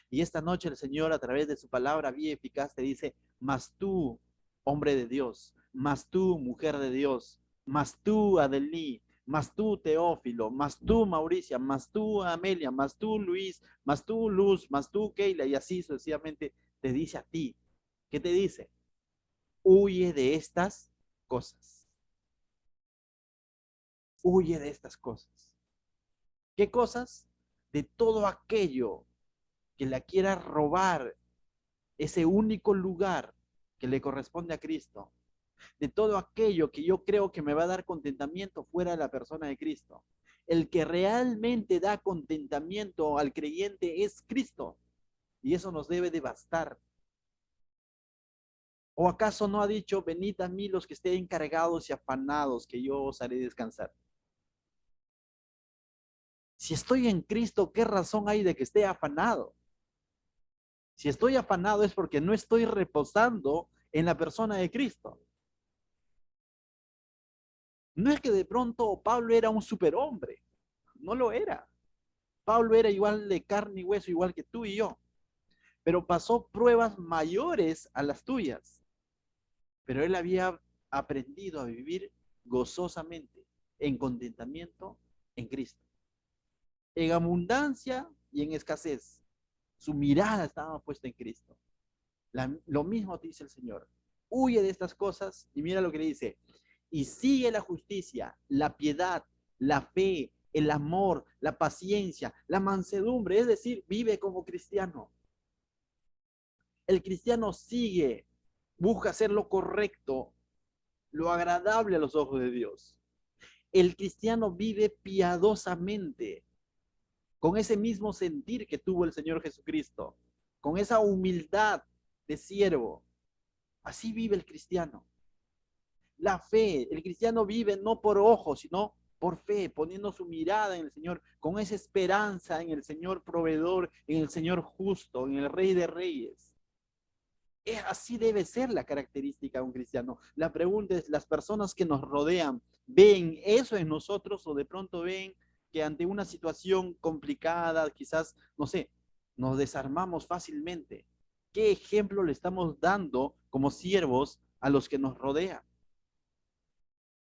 Y esta noche el Señor, a través de su palabra bien eficaz, te dice, mas tú, hombre de Dios, mas tú, mujer de Dios, mas tú, Adelí, más tú, Teófilo, más tú, Mauricia, más tú, Amelia, más tú, Luis, más tú, Luz, más tú, Keila, y así sucesivamente te dice a ti. ¿Qué te dice? Huye de estas cosas. Huye de estas cosas. ¿Qué cosas? De todo aquello que le quiera robar ese único lugar que le corresponde a Cristo. De todo aquello que yo creo que me va a dar contentamiento fuera de la persona de Cristo. El que realmente da contentamiento al creyente es Cristo. Y eso nos debe de bastar. ¿O acaso no ha dicho, venid a mí los que estén cargados y afanados, que yo os haré descansar? Si estoy en Cristo, ¿qué razón hay de que esté afanado? Si estoy afanado es porque no estoy reposando en la persona de Cristo. No es que de pronto Pablo era un superhombre, no lo era. Pablo era igual de carne y hueso, igual que tú y yo, pero pasó pruebas mayores a las tuyas. Pero él había aprendido a vivir gozosamente, en contentamiento en Cristo, en abundancia y en escasez. Su mirada estaba puesta en Cristo. Lo mismo te dice el Señor. Huye de estas cosas y mira lo que le dice. Y sigue la justicia, la piedad, la fe, el amor, la paciencia, la mansedumbre. Es decir, vive como cristiano. El cristiano sigue, busca hacer lo correcto, lo agradable a los ojos de Dios. El cristiano vive piadosamente, con ese mismo sentir que tuvo el Señor Jesucristo, con esa humildad de siervo. Así vive el cristiano. La fe, el cristiano vive no por ojos, sino por fe, poniendo su mirada en el Señor, con esa esperanza en el Señor proveedor, en el Señor justo, en el Rey de Reyes. Así debe ser la característica de un cristiano. La pregunta es, ¿las personas que nos rodean ven eso en nosotros o de pronto ven que ante una situación complicada, quizás, no sé, nos desarmamos fácilmente? ¿Qué ejemplo le estamos dando como siervos a los que nos rodean?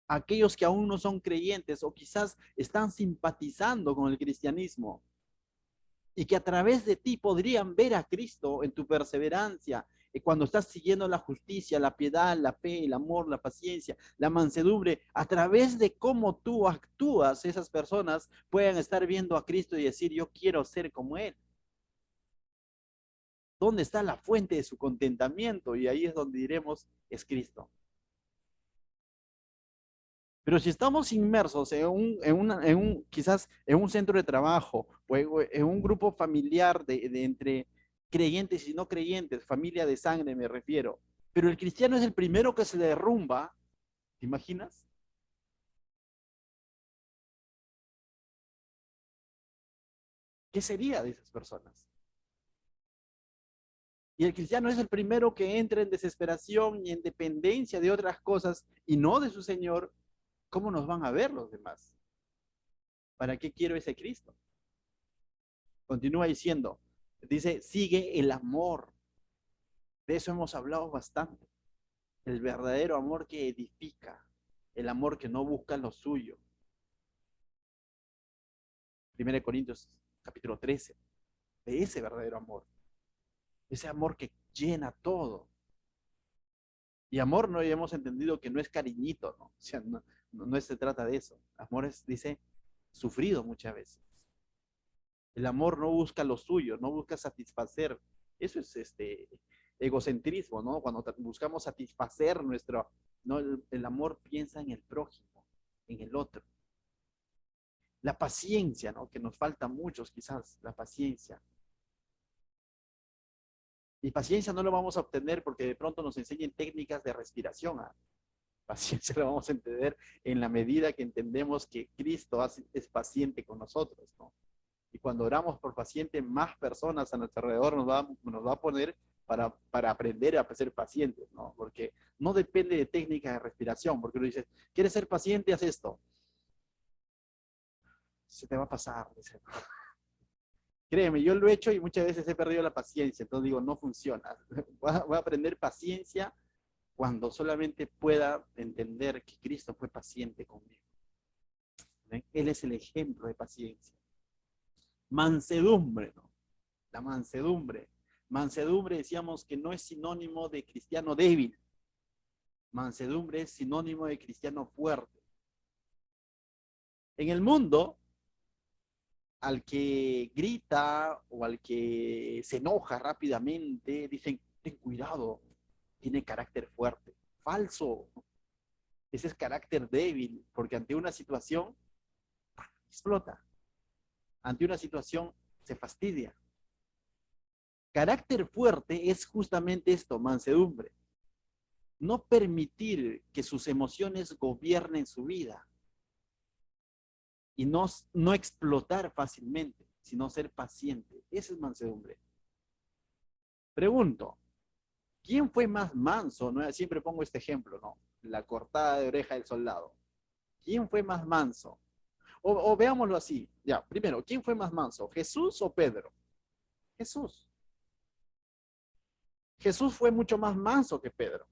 Aquellos que aún no son creyentes o quizás están simpatizando con el cristianismo y que a través de ti podrían ver a Cristo en tu perseverancia, cuando estás siguiendo la justicia, la piedad, la fe, el amor, la paciencia, la mansedumbre, a través de cómo tú actúas, esas personas puedan estar viendo a Cristo y decir, yo quiero ser como Él. ¿Dónde está la fuente de su contentamiento? Y ahí es donde diremos, es Cristo. Pero si estamos inmersos quizás en un centro de trabajo o en un grupo familiar de entre creyentes y no creyentes, familia de sangre me refiero, pero el cristiano es el primero que se derrumba, ¿te imaginas? ¿Qué sería de esas personas? Y el cristiano es el primero que entra en desesperación y en dependencia de otras cosas y no de su Señor. ¿Cómo nos van a ver los demás? ¿Para qué quiero ese Cristo? Continúa diciendo, dice, sigue el amor. De eso hemos hablado bastante. El verdadero amor que edifica, el amor que no busca lo suyo. 1 Corintios capítulo 13, de ese verdadero amor. Ese amor que llena todo. Y amor no hemos entendido que no es cariñito, ¿no? O sea, no se trata de eso. Amor es, dice, sufrido muchas veces. El amor no busca lo suyo, no busca satisfacer. Eso es egocentrismo, ¿no? Cuando buscamos satisfacer nuestro, no, el amor piensa en el prójimo, en el otro. La paciencia, ¿no? Que nos falta muchos quizás, la paciencia. Y paciencia no lo vamos a obtener porque de pronto nos enseñen técnicas de respiración. ¿Ah? Paciencia lo vamos a entender en la medida que entendemos que Cristo es paciente con nosotros, ¿no? Y cuando oramos por paciente, más personas a nuestro alrededor nos va a poner para aprender a ser pacientes, ¿no? Porque no depende de técnicas de respiración, porque uno dice, ¿quieres ser paciente? Haz esto. Se te va a pasar. Créeme, yo lo he hecho y muchas veces he perdido la paciencia, entonces digo, no funciona. Voy a aprender paciencia cuando solamente pueda entender que Cristo fue paciente conmigo. ¿Ven? Él es el ejemplo de paciencia. Mansedumbre, ¿no? La mansedumbre. Mansedumbre decíamos que no es sinónimo de cristiano débil. Mansedumbre es sinónimo de cristiano fuerte. En el mundo, al que grita o al que se enoja rápidamente, dicen, ten cuidado, tiene carácter fuerte. Falso. Ese es carácter débil, porque ante una situación explota. Ante una situación se fastidia. Carácter fuerte es justamente esto, mansedumbre. No permitir que sus emociones gobiernen su vida y no explotar fácilmente, sino ser paciente. Esa es mansedumbre. Pregunto, ¿quién fue más manso? ¿No? Siempre pongo este ejemplo, ¿no? La cortada de oreja del soldado. ¿Quién fue más manso? O veámoslo así. Ya, primero, ¿quién fue más manso? ¿Jesús o Pedro? Jesús. Jesús fue mucho más manso que Pedro.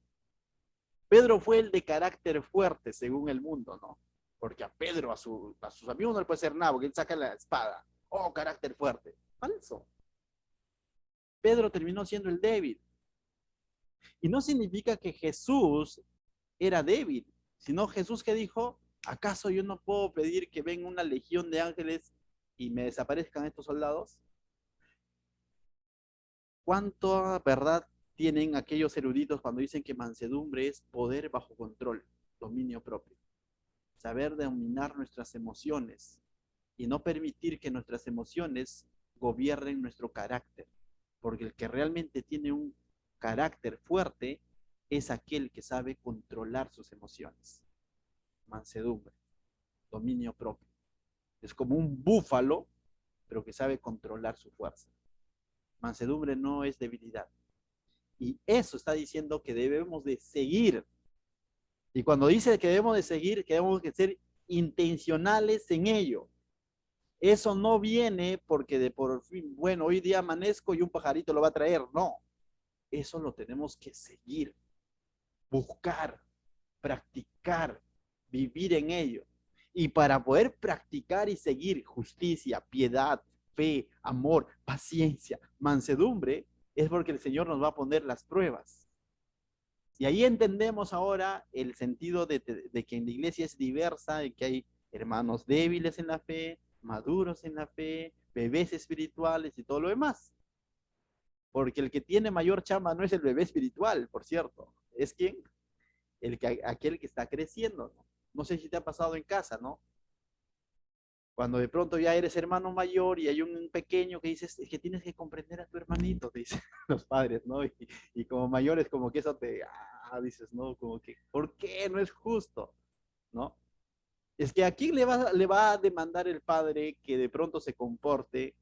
Pedro fue el de carácter fuerte, según el mundo, ¿no? Porque a Pedro, a sus amigos no le puede hacer nada, porque él saca la espada. Oh, carácter fuerte. Falso. Pedro terminó siendo el débil. Y no significa que Jesús era débil, sino Jesús que dijo, ¿acaso yo no puedo pedir que venga una legión de ángeles y me desaparezcan estos soldados? ¿Cuánta verdad tienen aquellos eruditos cuando dicen que mansedumbre es poder bajo control, dominio propio? Saber dominar nuestras emociones y no permitir que nuestras emociones gobiernen nuestro carácter, porque el que realmente tiene un carácter fuerte es aquel que sabe controlar sus emociones. Mansedumbre, dominio propio. Es como un búfalo, pero que sabe controlar su fuerza. Mansedumbre no es debilidad. Y eso está diciendo que debemos de seguir. Y cuando dice que debemos de seguir, que debemos de ser intencionales en ello. Eso no viene porque de por fin, bueno, hoy día amanezco y un pajarito lo va a traer. No, eso lo tenemos que seguir, buscar, practicar, vivir en ello. Y para poder practicar y seguir justicia, piedad, fe, amor, paciencia, mansedumbre, es porque el Señor nos va a poner las pruebas. Y ahí entendemos ahora el sentido de que en la iglesia es diversa, de que hay hermanos débiles en la fe, maduros en la fe, bebés espirituales y todo lo demás. Porque el que tiene mayor chamba no es el bebé espiritual, por cierto. ¿Es quién? Aquel que está creciendo, ¿no? No sé si te ha pasado en casa, ¿no? Cuando de pronto ya eres hermano mayor y hay un pequeño que dices, es que tienes que comprender a tu hermanito, te dicen los padres, ¿no? Y como mayores, como que eso dices, ¿no? Como que, ¿por qué? No es justo, ¿no? Es que aquí le va a demandar el padre que de pronto se comporte,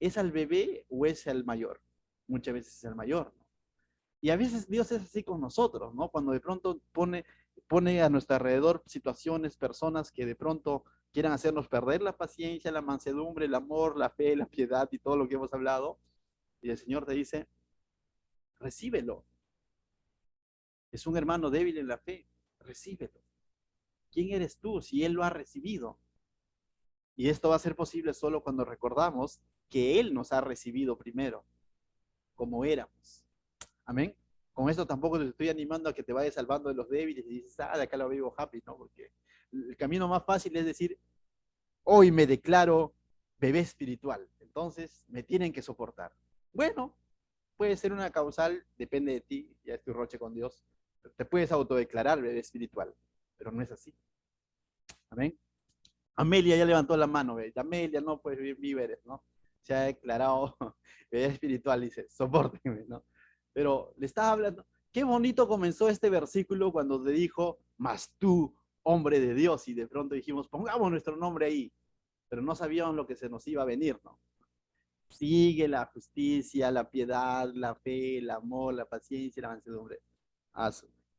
¿es al bebé o es al mayor? Muchas veces es al mayor, ¿no? Y a veces Dios es así con nosotros, ¿no? Cuando de pronto pone a nuestro alrededor situaciones, personas que de pronto quieran hacernos perder la paciencia, la mansedumbre, el amor, la fe, la piedad y todo lo que hemos hablado. Y el Señor te dice, recíbelo. Es un hermano débil en la fe, recíbelo. ¿Quién eres tú si Él lo ha recibido? Y esto va a ser posible solo cuando recordamos que Él nos ha recibido primero, como éramos. Amén. Con esto tampoco te estoy animando a que te vayas salvando de los débiles y dices, de acá lo vivo happy, ¿no? Porque el camino más fácil es decir, hoy me declaro bebé espiritual, entonces me tienen que soportar. Bueno, puede ser una causal, depende de ti, ya estoy roche con Dios, te puedes autodeclarar bebé espiritual, pero no es así. Amén. Amelia ya levantó la mano, ¿ve? Amelia no puedes vivir víveres, ¿no? Se ha declarado bebé espiritual, dice, sopórtenme, ¿no? Pero le estaba hablando, qué bonito comenzó este versículo cuando te dijo, mas tú, hombre de Dios, y de pronto dijimos, pongamos nuestro nombre ahí, pero no sabíamos lo que se nos iba a venir, ¿no? Sigue la justicia, la piedad, la fe, el amor, la paciencia y la mansedumbre.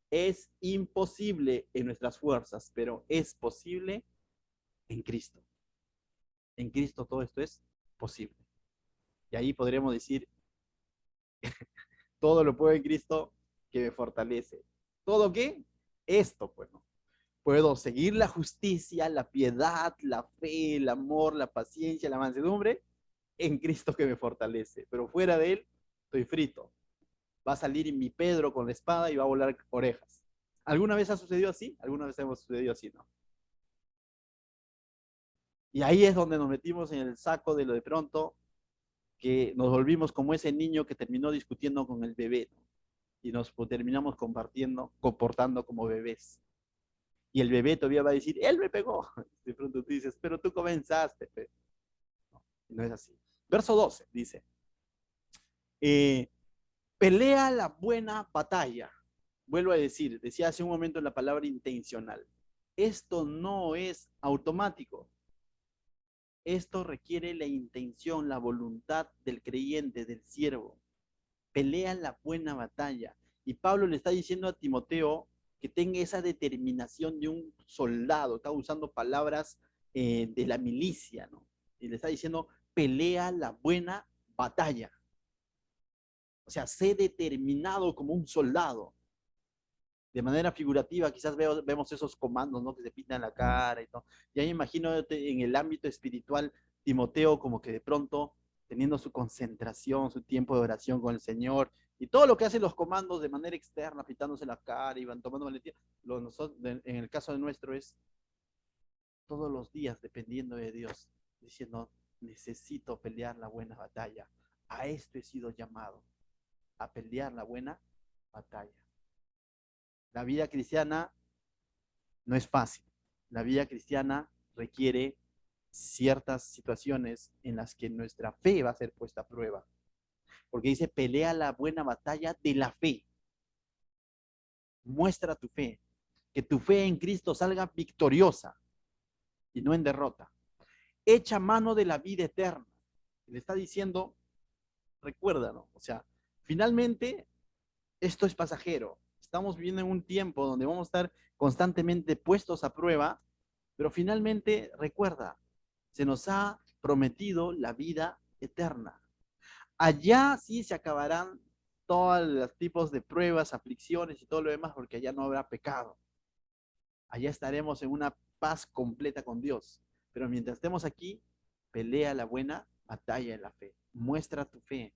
Es imposible en nuestras fuerzas, pero es posible en Cristo. En Cristo todo esto es posible. Y ahí podríamos decir, todo lo puedo en Cristo que me fortalece. ¿Todo qué? Esto, pues, ¿no? Puedo seguir la justicia, la piedad, la fe, el amor, la paciencia, la mansedumbre en Cristo que me fortalece. Pero fuera de él, estoy frito. Va a salir mi Pedro con la espada y va a volar orejas. ¿Alguna vez ha sucedido así? ¿Alguna vez hemos sucedido así, no? Y ahí es donde nos metimos en el saco de lo de pronto, que nos volvimos como ese niño que terminó discutiendo con el bebé, ¿no? Y nos terminamos comportando como bebés. Y el bebé todavía va a decir, él me pegó. De pronto tú dices, pero tú comenzaste. No, no es así. Verso 12 dice, eh, pelea la buena batalla. Vuelvo a decir, decía hace un momento la palabra intencional. Esto no es automático. Esto requiere la intención, la voluntad del creyente, del siervo. Pelea la buena batalla. Y Pablo le está diciendo a Timoteo que tenga esa determinación de un soldado. Está usando palabras de la milicia, ¿no? Y le está diciendo, pelea la buena batalla. O sea, sé determinado como un soldado. De manera figurativa, quizás vemos esos comandos, ¿no? Que se pintan la cara y todo. Ya me imagino en el ámbito espiritual, Timoteo como que de pronto teniendo su concentración, su tiempo de oración con el Señor y todo lo que hacen los comandos de manera externa, pintándose la cara y van tomando valentía. En el caso de nuestro es todos los días dependiendo de Dios, diciendo, necesito pelear la buena batalla. A esto he sido llamado, a pelear la buena batalla. La vida cristiana no es fácil. La vida cristiana requiere ciertas situaciones en las que nuestra fe va a ser puesta a prueba. Porque dice, pelea la buena batalla de la fe. Muestra tu fe. Que tu fe en Cristo salga victoriosa y no en derrota. Echa mano de la vida eterna. Le está diciendo, recuérdalo. O sea, finalmente, esto es pasajero. Estamos viviendo en un tiempo donde vamos a estar constantemente puestos a prueba, pero finalmente, recuerda, se nos ha prometido la vida eterna. Allá sí se acabarán todos los tipos de pruebas, aflicciones y todo lo demás, porque allá no habrá pecado. Allá estaremos en una paz completa con Dios. Pero mientras estemos aquí, pelea la buena batalla en la fe. Muestra tu fe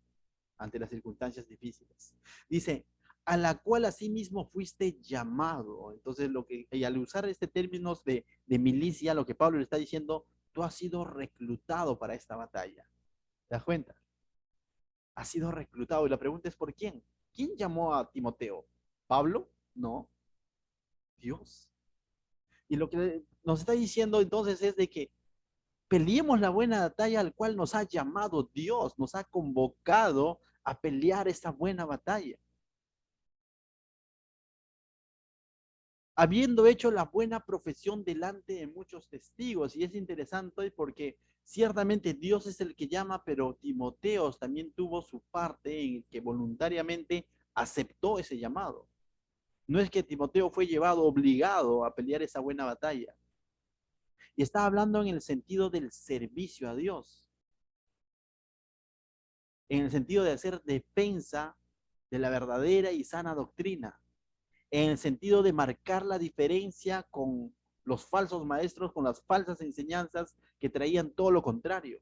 ante las circunstancias difíciles. Dice, a la cual asimismo fuiste llamado. Entonces, y al usar este término de milicia, lo que Pablo le está diciendo, tú has sido reclutado para esta batalla. ¿Te das cuenta? Has sido reclutado. Y la pregunta es, ¿por quién? ¿Quién llamó a Timoteo? ¿Pablo? No, Dios. Y lo que nos está diciendo entonces es de que peleemos la buena batalla al cual nos ha llamado Dios, nos ha convocado a pelear esta buena batalla. Habiendo hecho la buena profesión delante de muchos testigos. Y es interesante porque ciertamente Dios es el que llama, pero Timoteo también tuvo su parte en que voluntariamente aceptó ese llamado. No es que Timoteo fue llevado obligado a pelear esa buena batalla. Y está hablando en el sentido del servicio a Dios, en el sentido de hacer defensa de la verdadera y sana doctrina, en el sentido de marcar la diferencia con los falsos maestros, con las falsas enseñanzas que traían todo lo contrario,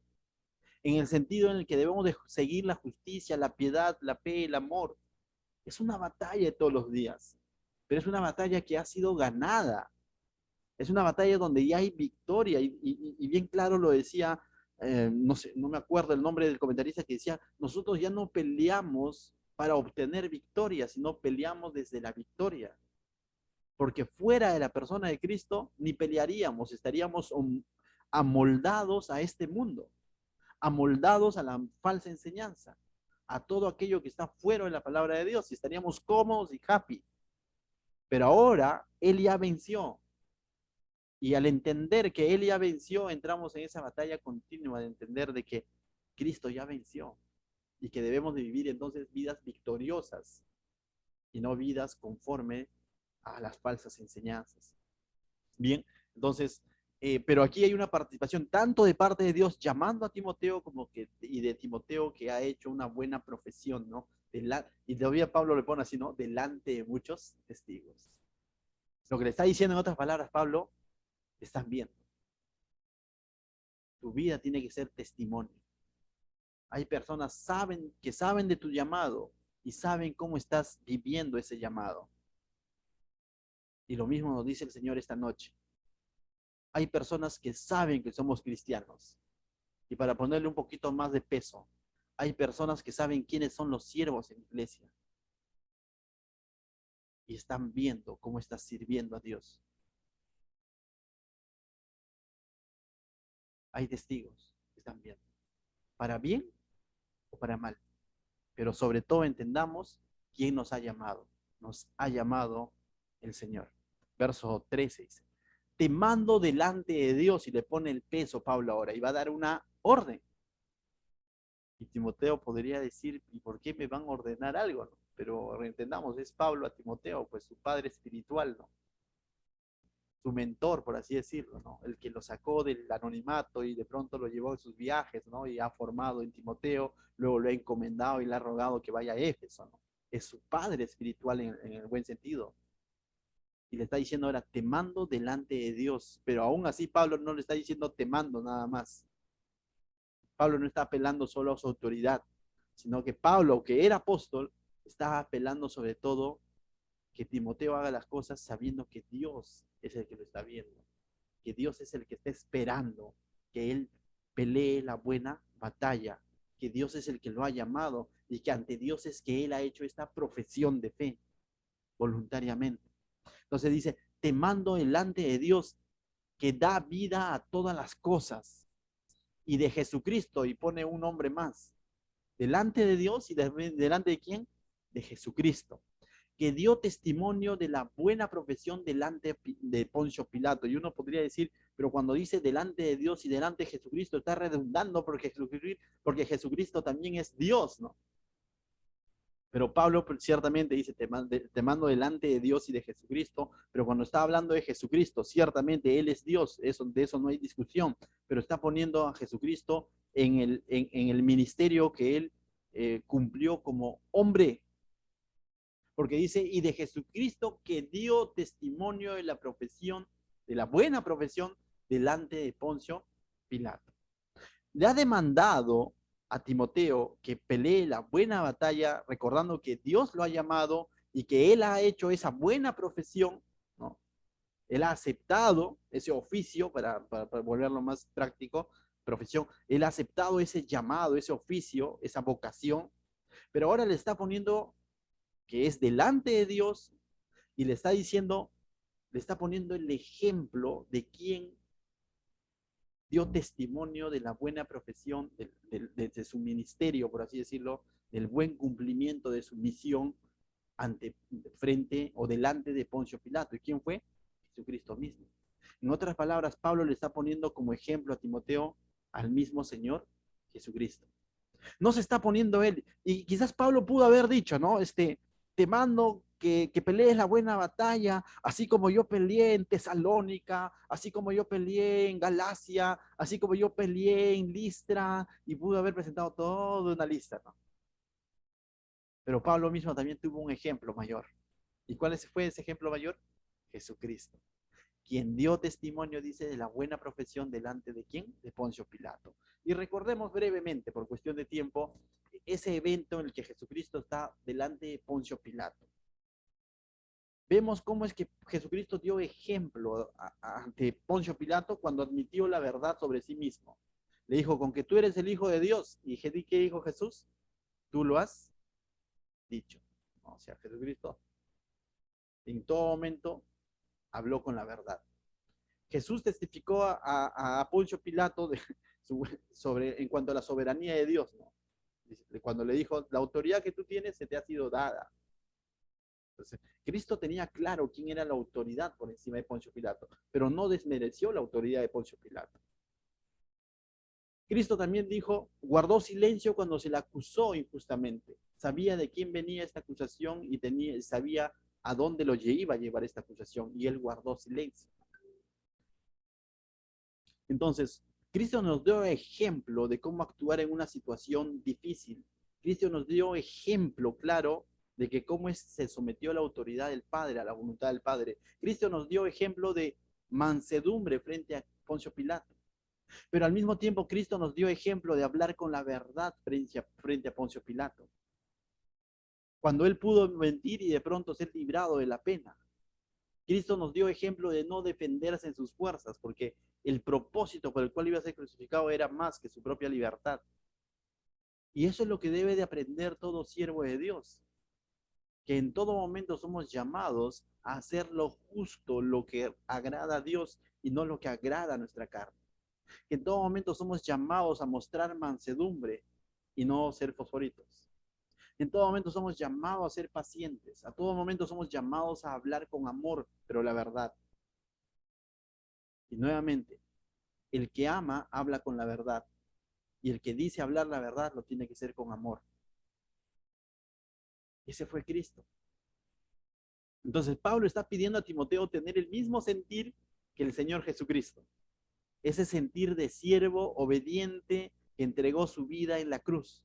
en el sentido en el que debemos de seguir la justicia, la piedad, la fe, el amor. Es una batalla de todos los días, pero es una batalla que ha sido ganada. Es una batalla donde ya hay victoria y bien claro lo decía, no sé, no me acuerdo el nombre del comentarista que decía, nosotros ya no peleamos para obtener victoria, sino peleamos desde la victoria. Porque fuera de la persona de Cristo ni pelearíamos, estaríamos amoldados a este mundo, amoldados a la falsa enseñanza, a todo aquello que está fuera de la palabra de Dios, y estaríamos cómodos y happy. Pero ahora Él ya venció. Y al entender que Él ya venció, entramos en esa batalla continua de entender de que Cristo ya venció y que debemos de vivir entonces vidas victoriosas y no vidas conforme a las falsas enseñanzas. Bien, entonces, pero aquí hay una participación tanto de parte de Dios llamando a Timoteo como que, y de Timoteo que ha hecho una buena profesión, ¿no? Y todavía Pablo le pone así, ¿no? Delante de muchos testigos. Lo que le está diciendo en otras palabras, Pablo, están viendo. Tu vida tiene que ser testimonio. Hay personas que saben de tu llamado y saben cómo estás viviendo ese llamado. Y lo mismo nos dice el Señor esta noche. Hay personas que saben que somos cristianos. Y para ponerle un poquito más de peso, hay personas que saben quiénes son los siervos en la iglesia. Y están viendo cómo estás sirviendo a Dios. Hay testigos que están viendo. Para bien o para mal. Pero sobre todo entendamos quién nos ha llamado. Nos ha llamado el Señor. Verso 13 dice, te mando delante de Dios, y le pone el peso Pablo ahora, y va a dar una orden. Y Timoteo podría decir, ¿y por qué me van a ordenar algo? ¿No? Pero entendamos, es Pablo a Timoteo, pues su padre espiritual, ¿no? Su mentor, por así decirlo, ¿no? El que lo sacó del anonimato y de pronto lo llevó en sus viajes, ¿no? Y ha formado en Timoteo, luego lo ha encomendado y le ha rogado que vaya a Éfeso, ¿no? Es su padre espiritual en el buen sentido. Y le está diciendo ahora, te mando delante de Dios. Pero aún así Pablo no le está diciendo te mando nada más. Pablo no está apelando solo a su autoridad, sino que Pablo, que era apóstol, está apelando sobre todo que Timoteo haga las cosas sabiendo que Dios es el que lo está viendo, que Dios es el que está esperando que él pelee la buena batalla, que Dios es el que lo ha llamado y que ante Dios es que él ha hecho esta profesión de fe voluntariamente. Entonces dice, te mando delante de Dios que da vida a todas las cosas y de Jesucristo, y pone un nombre más, delante de Dios y delante de quién, de Jesucristo, que dio testimonio de la buena profesión delante de Poncio Pilato. Y uno podría decir, pero cuando dice delante de Dios y delante de Jesucristo, está redundando porque Jesucristo también es Dios, ¿no? Pero Pablo ciertamente dice, te mando delante de Dios y de Jesucristo, pero cuando está hablando de Jesucristo, ciertamente Él es Dios, de eso no hay discusión, pero está poniendo a Jesucristo en el ministerio que Él cumplió como hombre, porque dice, y de Jesucristo que dio testimonio de la profesión, de la buena profesión, delante de Poncio Pilato. Le ha demandado a Timoteo que pelee la buena batalla, recordando que Dios lo ha llamado y que él ha hecho esa buena profesión, ¿no? Él ha aceptado ese oficio, para volverlo más práctico, profesión, él ha aceptado ese llamado, ese oficio, esa vocación, pero ahora le está poniendo que es delante de Dios y le está diciendo, le está poniendo el ejemplo de quién dio testimonio de la buena profesión de su ministerio, por así decirlo, del buen cumplimiento de su misión frente o delante de Poncio Pilato. ¿Y quién fue? Jesucristo mismo. En otras palabras, Pablo le está poniendo como ejemplo a Timoteo al mismo Señor Jesucristo. No se está poniendo él. Y quizás Pablo pudo haber dicho, ¿no? Te mando que pelees la buena batalla, así como yo peleé en Tesalónica, así como yo peleé en Galacia, así como yo peleé en Listra, y pudo haber presentado toda una lista, ¿no? Pero Pablo mismo también tuvo un ejemplo mayor. ¿Y cuál fue ese ejemplo mayor? Jesucristo, quien dio testimonio, dice, de la buena profesión delante de quién? De Poncio Pilato. Y recordemos brevemente, por cuestión de tiempo, ese evento en el que Jesucristo está delante de Poncio Pilato. Vemos cómo es que Jesucristo dio ejemplo ante Poncio Pilato cuando admitió la verdad sobre sí mismo. Le dijo, con que tú eres el Hijo de Dios. ¿Y qué dijo Jesús? Tú lo has dicho. O sea, Jesucristo en todo momento habló con la verdad. Jesús testificó a Poncio Pilato en cuanto a la soberanía de Dios, ¿no? Cuando le dijo, la autoridad que tú tienes se te ha sido dada. Entonces, Cristo tenía claro quién era la autoridad por encima de Poncio Pilato, pero no desmereció la autoridad de Poncio Pilato. Cristo también dijo, guardó silencio cuando se le acusó injustamente. Sabía de quién venía esta acusación y sabía a dónde lo iba a llevar esta acusación, y él guardó silencio. Entonces, Cristo nos dio ejemplo de cómo actuar en una situación difícil. Cristo nos dio ejemplo claro de que se sometió a la autoridad del Padre, a la voluntad del Padre. Cristo nos dio ejemplo de mansedumbre frente a Poncio Pilato. Pero al mismo tiempo Cristo nos dio ejemplo de hablar con la verdad frente a Poncio Pilato. Cuando él pudo mentir y de pronto ser librado de la pena. Cristo nos dio ejemplo de no defenderse en sus fuerzas, porque el propósito por el cual iba a ser crucificado era más que su propia libertad. Y eso es lo que debe de aprender todo siervo de Dios, que en todo momento somos llamados a hacer lo justo, lo que agrada a Dios y no lo que agrada a nuestra carne. Que en todo momento somos llamados a mostrar mansedumbre y no ser fosforitos. En todo momento somos llamados a ser pacientes. A todo momento somos llamados a hablar con amor, pero la verdad. Y nuevamente, el que ama habla con la verdad. Y el que dice hablar la verdad lo tiene que ser con amor. Ese fue Cristo. Entonces Pablo está pidiendo a Timoteo tener el mismo sentir que el Señor Jesucristo. Ese sentir de siervo obediente que entregó su vida en la cruz.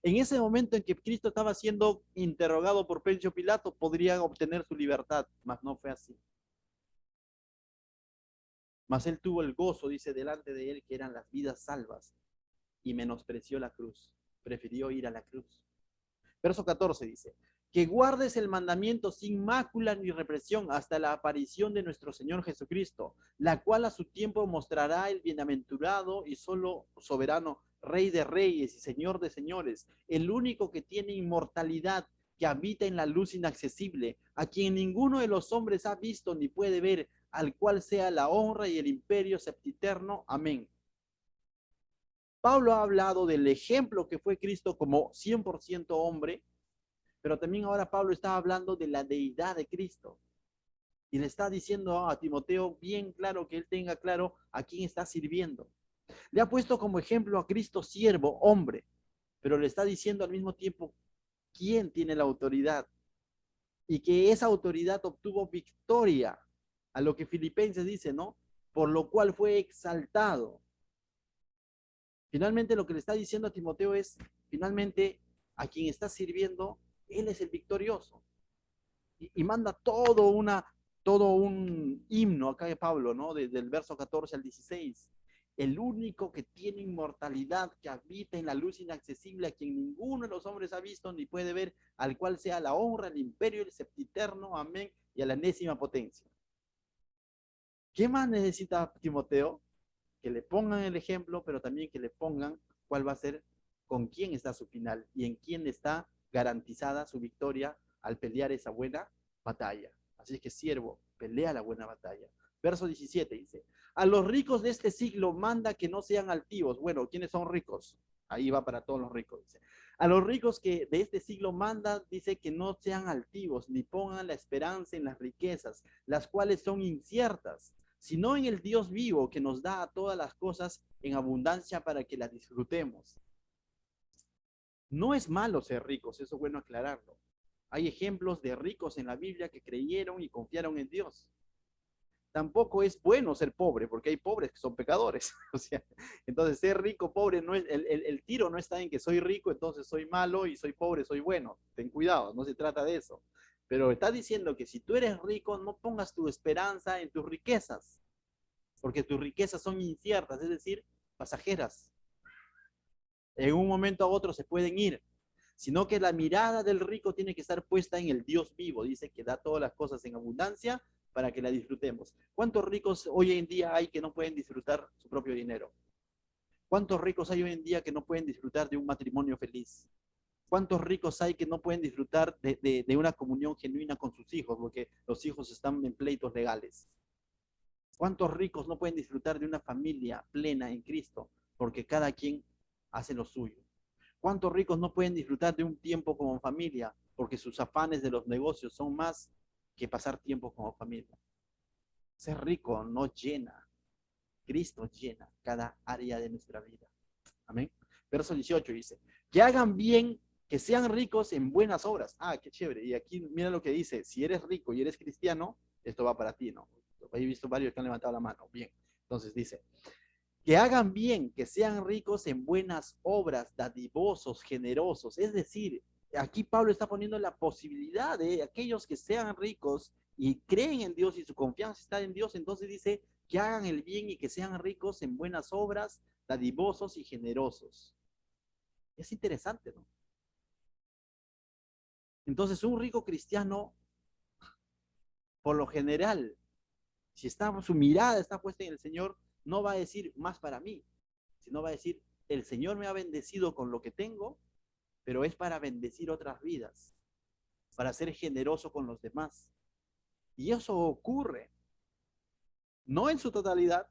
En ese momento en que Cristo estaba siendo interrogado por Poncio Pilato, podría obtener su libertad, mas no fue así. Mas él tuvo el gozo, dice, delante de él, que eran las vidas salvas, y menospreció la cruz. Prefirió ir a la cruz. Verso 14 dice, que guardes el mandamiento sin mácula ni represión hasta la aparición de nuestro Señor Jesucristo, la cual a su tiempo mostrará el bienaventurado y solo soberano, Rey de reyes y Señor de señores, el único que tiene inmortalidad, que habita en la luz inaccesible, a quien ninguno de los hombres ha visto ni puede ver, al cual sea la honra y el imperio septiterno. Amén. Pablo ha hablado del ejemplo que fue Cristo como 100% hombre, pero también ahora Pablo está hablando de la deidad de Cristo. Y le está diciendo a Timoteo bien claro que él tenga claro a quién está sirviendo. Le ha puesto como ejemplo a Cristo siervo, hombre, pero le está diciendo al mismo tiempo quién tiene la autoridad y que esa autoridad obtuvo victoria, a lo que Filipenses dice, ¿no? Por lo cual fue exaltado. Finalmente lo que le está diciendo a Timoteo es, finalmente a quien está sirviendo, él es el victorioso. Y manda todo un himno acá de Pablo, ¿no? Desde el verso 14 al 16. El único que tiene inmortalidad, que habita en la luz inaccesible, a quien ninguno de los hombres ha visto ni puede ver, al cual sea la honra, el imperio, el septiterno, amén, y a la enésima potencia. ¿Qué más necesita Timoteo? Que le pongan el ejemplo, pero también que le pongan cuál va a ser, con quién está su final y en quién está garantizada su victoria al pelear esa buena batalla. Así que siervo, pelea la buena batalla. Verso 17 dice, a los ricos de este siglo manda que no sean altivos. Bueno, ¿quiénes son ricos? Ahí va para todos los ricos. Dice. A los ricos que de este siglo manda, dice que no sean altivos, ni pongan la esperanza en las riquezas, las cuales son inciertas, sino en el Dios vivo que nos da todas las cosas en abundancia para que las disfrutemos. No es malo ser ricos, eso es bueno aclararlo. Hay ejemplos de ricos en la Biblia que creyeron y confiaron en Dios. Tampoco es bueno ser pobre, porque hay pobres que son pecadores. O sea, entonces ser rico, pobre, no es, el tiro no está en que soy rico, entonces soy malo, y soy pobre, soy bueno. Ten cuidado, no se trata de eso. Pero está diciendo que si tú eres rico, no pongas tu esperanza en tus riquezas, porque tus riquezas son inciertas, es decir, pasajeras. En un momento a otro se pueden ir, sino que la mirada del rico tiene que estar puesta en el Dios vivo. Dice que da todas las cosas en abundancia para que la disfrutemos. ¿Cuántos ricos hoy en día hay que no pueden disfrutar su propio dinero? ¿Cuántos ricos hay hoy en día que no pueden disfrutar de un matrimonio feliz? ¿Cuántos ricos hay que no pueden disfrutar de una comunión genuina con sus hijos porque los hijos están en pleitos legales? ¿Cuántos ricos no pueden disfrutar de una familia plena en Cristo porque cada quien hace lo suyo? ¿Cuántos ricos no pueden disfrutar de un tiempo como familia porque sus afanes de los negocios son más que pasar tiempo como familia? Ser rico no llena. Cristo llena cada área de nuestra vida. Amén. Verso 18 dice, que hagan bien, que sean ricos en buenas obras. Ah, qué chévere. Y aquí mira lo que dice, si eres rico y eres cristiano, esto va para ti, ¿no? He visto varios que han levantado la mano. Bien. Entonces dice, que hagan bien, que sean ricos en buenas obras, dadivosos, generosos. Es decir, aquí Pablo está poniendo la posibilidad de aquellos que sean ricos y creen en Dios y su confianza está en Dios, entonces dice que hagan el bien y que sean ricos en buenas obras, dadivosos y generosos. Es interesante, ¿no? Entonces, un rico cristiano, por lo general, si está, su mirada está puesta en el Señor, no va a decir más para mí, sino va a decir, el Señor me ha bendecido con lo que tengo, pero es para bendecir otras vidas, para ser generoso con los demás. Y eso ocurre, no en su totalidad,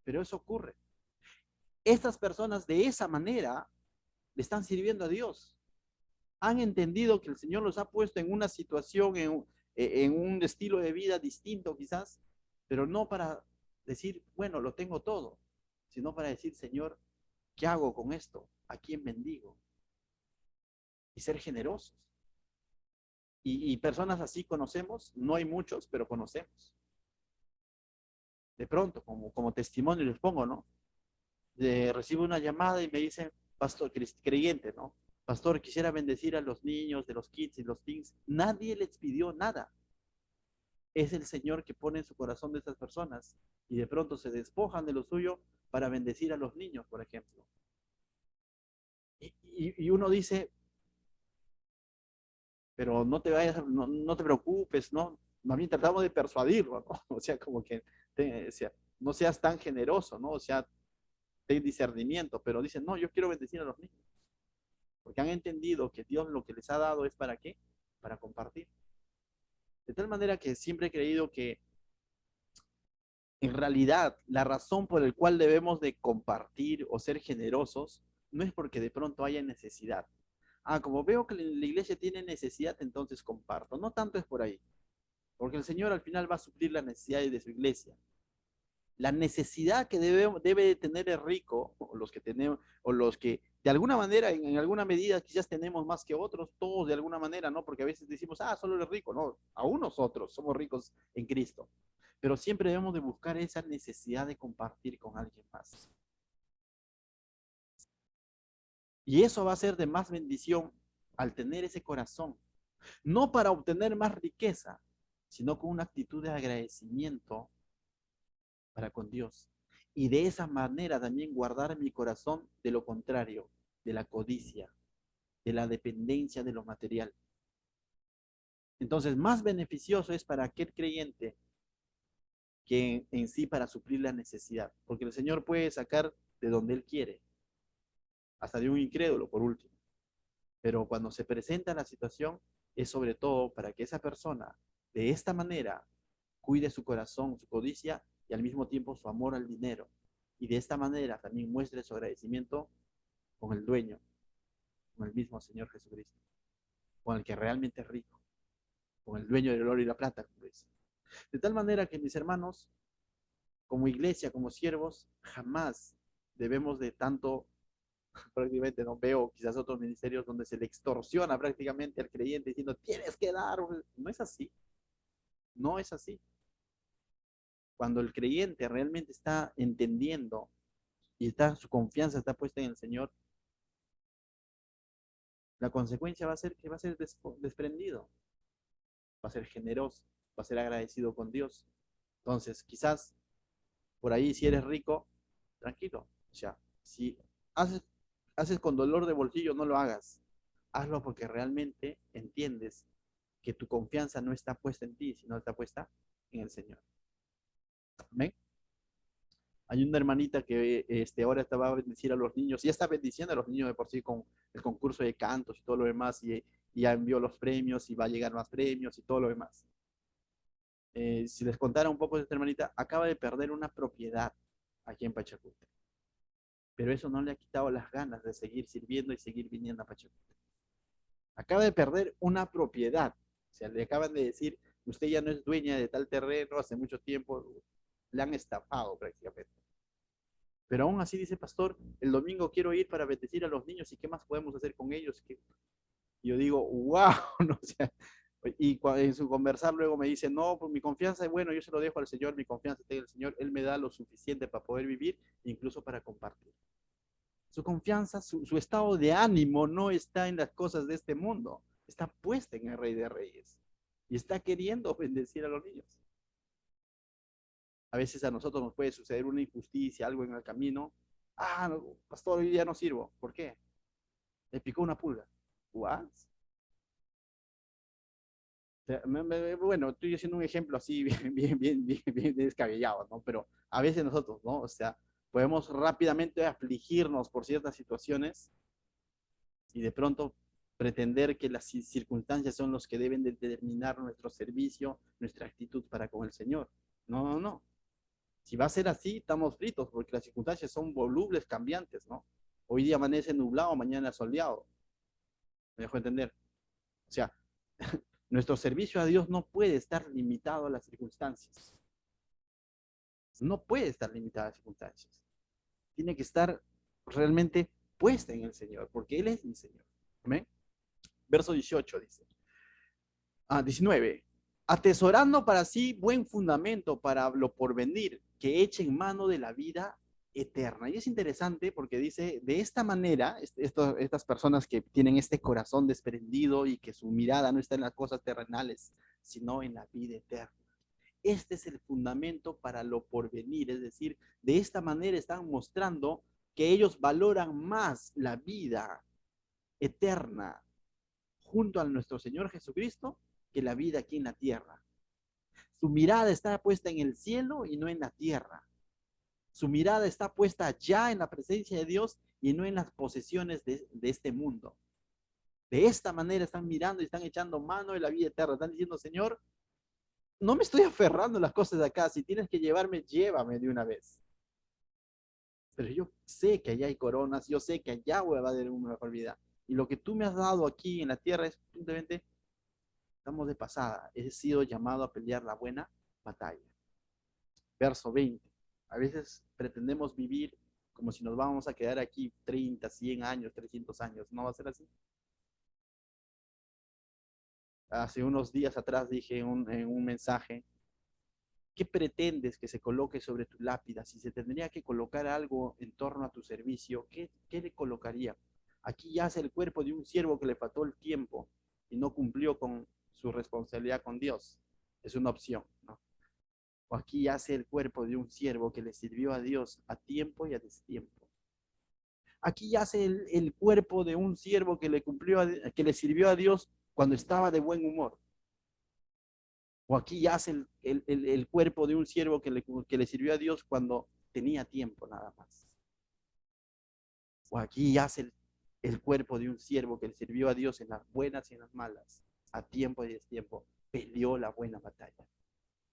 pero eso ocurre. Estas personas de esa manera le están sirviendo a Dios. Han entendido que el Señor los ha puesto en una situación, en un estilo de vida distinto quizás, pero no para decir, bueno, lo tengo todo, sino para decir, Señor, ¿qué hago con esto? ¿A quién bendigo? Y ser generosos. Y personas así conocemos, no hay muchos, pero conocemos. De pronto, como testimonio les pongo, ¿no? Recibo una llamada y me dicen, pastor, creyente, ¿no? Pastor, quisiera bendecir a los niños de los kids y los teens. Nadie les pidió nada. Es el Señor que pone en su corazón de estas personas y de pronto se despojan de lo suyo para bendecir a los niños, por ejemplo. Y uno dice, pero no te vayas, no te preocupes, ¿no? Más bien tratamos de persuadirlo, ¿no? O sea, como que o sea, no seas tan generoso, ¿no? O sea, ten discernimiento, pero dicen, no, yo quiero bendecir a los niños. Porque han entendido que Dios lo que les ha dado es ¿para qué? Para compartir. De tal manera que siempre he creído que en realidad la razón por la cual debemos de compartir o ser generosos no es porque de pronto haya necesidad. Ah, como veo que la iglesia tiene necesidad, entonces comparto. No tanto es por ahí, porque el Señor al final va a suplir las necesidades de su iglesia. La necesidad que debe tener el rico, o los que tenemos, o los que de alguna manera, en alguna medida, quizás tenemos más que otros, todos de alguna manera, ¿no? Porque a veces decimos, ah, solo el rico, no, aún nosotros somos ricos en Cristo. Pero siempre debemos de buscar esa necesidad de compartir con alguien más. Y eso va a ser de más bendición al tener ese corazón, no para obtener más riqueza, sino con una actitud de agradecimiento para con Dios. Y de esa manera también guardar mi corazón de lo contrario, de la codicia, de la dependencia de lo material. Entonces, más beneficioso es para aquel creyente que en sí para suplir la necesidad, porque el Señor puede sacar de donde Él quiere, hasta de un incrédulo, por último. Pero cuando se presenta la situación, es sobre todo para que esa persona, de esta manera, cuide su corazón, su codicia y al mismo tiempo su amor al dinero. Y de esta manera también muestre su agradecimiento con el dueño, con el mismo Señor Jesucristo, con el que realmente es rico, con el dueño del oro y la plata, como dice. De tal manera que, mis hermanos, como iglesia, como siervos, jamás debemos de tanto, prácticamente no veo quizás otros ministerios donde se le extorsiona prácticamente al creyente diciendo, tienes que dar. No es así, no es así. Cuando el creyente realmente está entendiendo y su confianza está puesta en el Señor, la consecuencia va a ser que va a ser desprendido, va a ser generoso, va a ser agradecido con Dios. Entonces, quizás por ahí si eres rico, tranquilo. O sea, si haces con dolor de bolsillo, no lo hagas. Hazlo porque realmente entiendes que tu confianza no está puesta en ti, sino está puesta en el Señor. ¿Amén? Hay una hermanita que ahora estaba a bendecir a los niños, y ya está bendiciendo a los niños de por sí con el concurso de cantos y todo lo demás, y ya envió los premios y va a llegar más premios y todo lo demás. Si les contara un poco de esta hermanita, acaba de perder una propiedad aquí en Pachacute, pero eso no le ha quitado las ganas de seguir sirviendo y seguir viniendo a Pachacute. Acaba de perder una propiedad, o sea, le acaban de decir, usted ya no es dueña de tal terreno, hace mucho tiempo le han estafado prácticamente. Pero aún así dice, pastor, el domingo quiero ir para bendecir a los niños y qué más podemos hacer con ellos. Y yo digo, wow, ¿no? O sea, y en su conversar luego me dice, no, pues mi confianza, bueno, yo se lo dejo al Señor, mi confianza está en el Señor, Él me da lo suficiente para poder vivir, incluso para compartir. Su confianza, su estado de ánimo no está en las cosas de este mundo, está puesta en el Rey de Reyes y está queriendo bendecir a los niños. A veces a nosotros nos puede suceder una injusticia, algo en el camino. Ah, no, pastor, hoy día no sirvo. ¿Por qué? Le picó una pulga. ¿What? Bueno, estoy haciendo un ejemplo así bien descabellado, ¿no? Pero a veces nosotros, ¿no? O sea, podemos rápidamente afligirnos por ciertas situaciones y de pronto pretender que las circunstancias son los que deben determinar nuestro servicio, nuestra actitud para con el Señor. No, no, no. Si va a ser así, estamos fritos, porque las circunstancias son volubles, cambiantes, ¿no? Hoy día amanece nublado, mañana soleado. ¿Me dejo entender? O sea, nuestro servicio a Dios no puede estar limitado a las circunstancias. No puede estar limitado a las circunstancias. Tiene que estar realmente puesta en el Señor, porque Él es mi Señor. ¿Amén? Verso 18 dice. 19. Atesorando para sí buen fundamento para lo porvenir, que eche en mano de la vida eterna. Y es interesante porque dice, de esta manera, estas personas que tienen este corazón desprendido y que su mirada no está en las cosas terrenales, sino en la vida eterna. Este es el fundamento para lo porvenir, es decir, de esta manera están mostrando que ellos valoran más la vida eterna junto a nuestro Señor Jesucristo que la vida aquí en la tierra. Su mirada está puesta en el cielo y no en la tierra. Su mirada está puesta allá en la presencia de Dios y no en las posesiones de este mundo. De esta manera están mirando y están echando mano de la vida eterna. Están diciendo, Señor, no me estoy aferrando a las cosas de acá. Si tienes que llevarme, llévame de una vez. Pero yo sé que allá hay coronas, yo sé que allá voy a haber una mejor vida. Y lo que tú me has dado aquí en la tierra es simplemente, estamos de pasada. He sido llamado a pelear la buena batalla. Verso 20. A veces pretendemos vivir como si nos vamos a quedar aquí 30, 100 años, 300 años. ¿No va a ser así? Hace unos días atrás dije en un mensaje, ¿qué pretendes que se coloque sobre tu lápida? Si se tendría que colocar algo en torno a tu servicio, ¿qué le colocaría? Aquí yace el cuerpo de un siervo que le faltó el tiempo y no cumplió con su responsabilidad con Dios. Es una opción, ¿no? O aquí yace el cuerpo de un siervo que le sirvió a Dios a tiempo y a destiempo. Aquí yace el cuerpo de un siervo que que le sirvió a Dios cuando estaba de buen humor. O aquí yace el cuerpo de un siervo que le sirvió a Dios cuando tenía tiempo nada más. O aquí yace el cuerpo de un siervo que le sirvió a Dios en las buenas y en las malas, a tiempo y destiempo, peleó la buena batalla.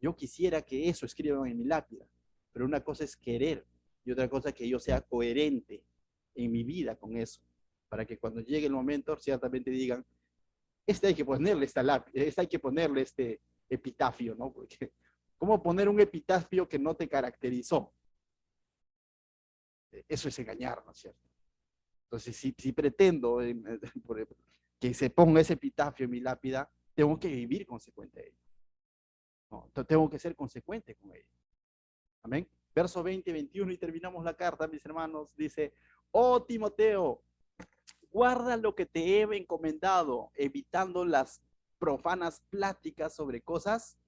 Yo quisiera que eso escriban en mi lápida, pero una cosa es querer y otra cosa es que yo sea coherente en mi vida con eso, para que cuando llegue el momento ciertamente digan, hay que ponerle esta lápida, hay que ponerle este epitafio, ¿no? Porque ¿cómo poner un epitafio que no te caracterizó? Eso es engañar, ¿no es cierto? Entonces, si pretendo que se ponga ese epitafio en mi lápida, tengo que vivir consecuente de ello. No, tengo que ser consecuente con ello. Amén. Verso 20, 21 y terminamos la carta, mis hermanos. Dice, oh Timoteo, guarda lo que te he encomendado, evitando las profanas pláticas sobre cosas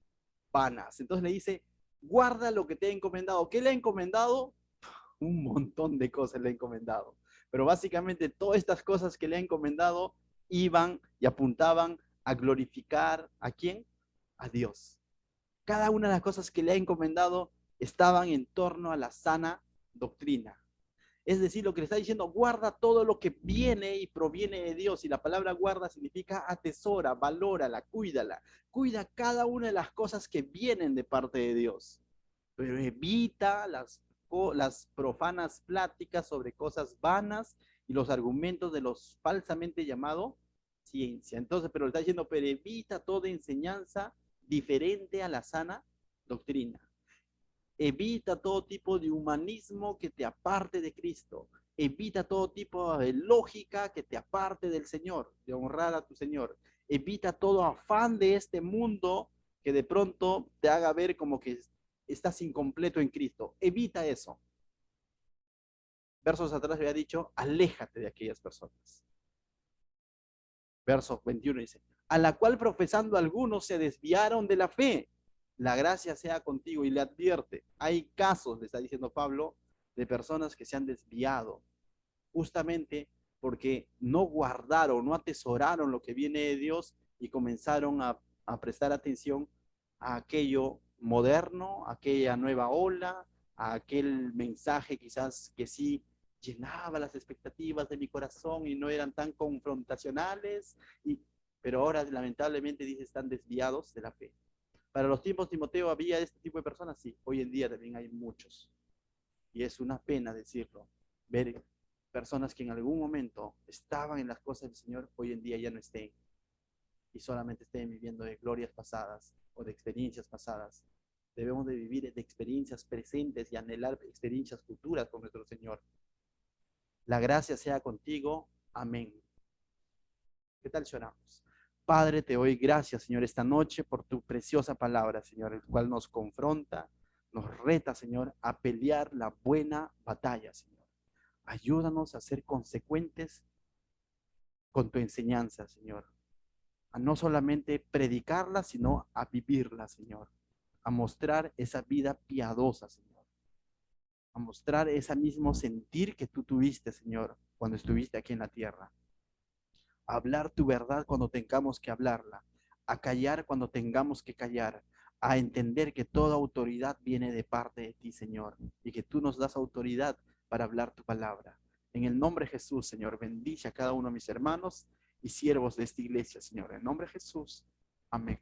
vanas. Entonces le dice, guarda lo que te he encomendado. ¿Qué le ha encomendado? Un montón de cosas le ha encomendado. Pero básicamente todas estas cosas que le ha encomendado iban y apuntaban a glorificar ¿a quién? A Dios. Cada una de las cosas que le ha encomendado estaban en torno a la sana doctrina. Es decir, lo que le está diciendo, guarda todo lo que viene y proviene de Dios. Y la palabra guarda significa atesora, valórala, cuídala. Cuida cada una de las cosas que vienen de parte de Dios. Pero evita las profanas pláticas sobre cosas vanas y los argumentos de los falsamente llamados ciencia. Entonces, pero le está diciendo, pero evita toda enseñanza diferente a la sana doctrina. Evita todo tipo de humanismo que te aparte de Cristo. Evita todo tipo de lógica que te aparte del Señor, de honrar a tu Señor. Evita todo afán de este mundo que de pronto te haga ver como que estás incompleto en Cristo. Evita eso. versos atrás había dicho, aléjate de aquellas personas. Verso 21 dice, a la cual profesando algunos se desviaron de la fe. La gracia sea contigo, y le advierte, hay casos, le está diciendo Pablo, de personas que se han desviado, justamente porque no guardaron, no atesoraron lo que viene de Dios y comenzaron a prestar atención a aquello moderno, a aquella nueva ola, a aquel mensaje quizás que sí llenaba las expectativas de mi corazón y no eran tan confrontacionales, pero ahora lamentablemente dice están desviados de la fe. Para los tiempos de Timoteo había este tipo de personas, sí, hoy en día también hay muchos. Y es una pena decirlo, ver personas que en algún momento estaban en las cosas del Señor, hoy en día ya no estén. Y solamente estén viviendo de glorias pasadas o de experiencias pasadas. Debemos de vivir de experiencias presentes y anhelar experiencias futuras con nuestro Señor. La gracia sea contigo. Amén. ¿Qué tal lloramos? Padre, te doy gracias, Señor, esta noche por tu preciosa palabra, Señor, el cual nos confronta, nos reta, Señor, a pelear la buena batalla, Señor. Ayúdanos a ser consecuentes con tu enseñanza, Señor. A no solamente predicarla, sino a vivirla, Señor. A mostrar esa vida piadosa, Señor. A mostrar ese mismo sentir que tú tuviste, Señor, cuando estuviste aquí en la tierra. A hablar tu verdad cuando tengamos que hablarla. A callar cuando tengamos que callar. A entender que toda autoridad viene de parte de ti, Señor. Y que tú nos das autoridad para hablar tu palabra. En el nombre de Jesús, Señor, bendice a cada uno de mis hermanos y siervos de esta iglesia, Señor. En el nombre de Jesús. Amén.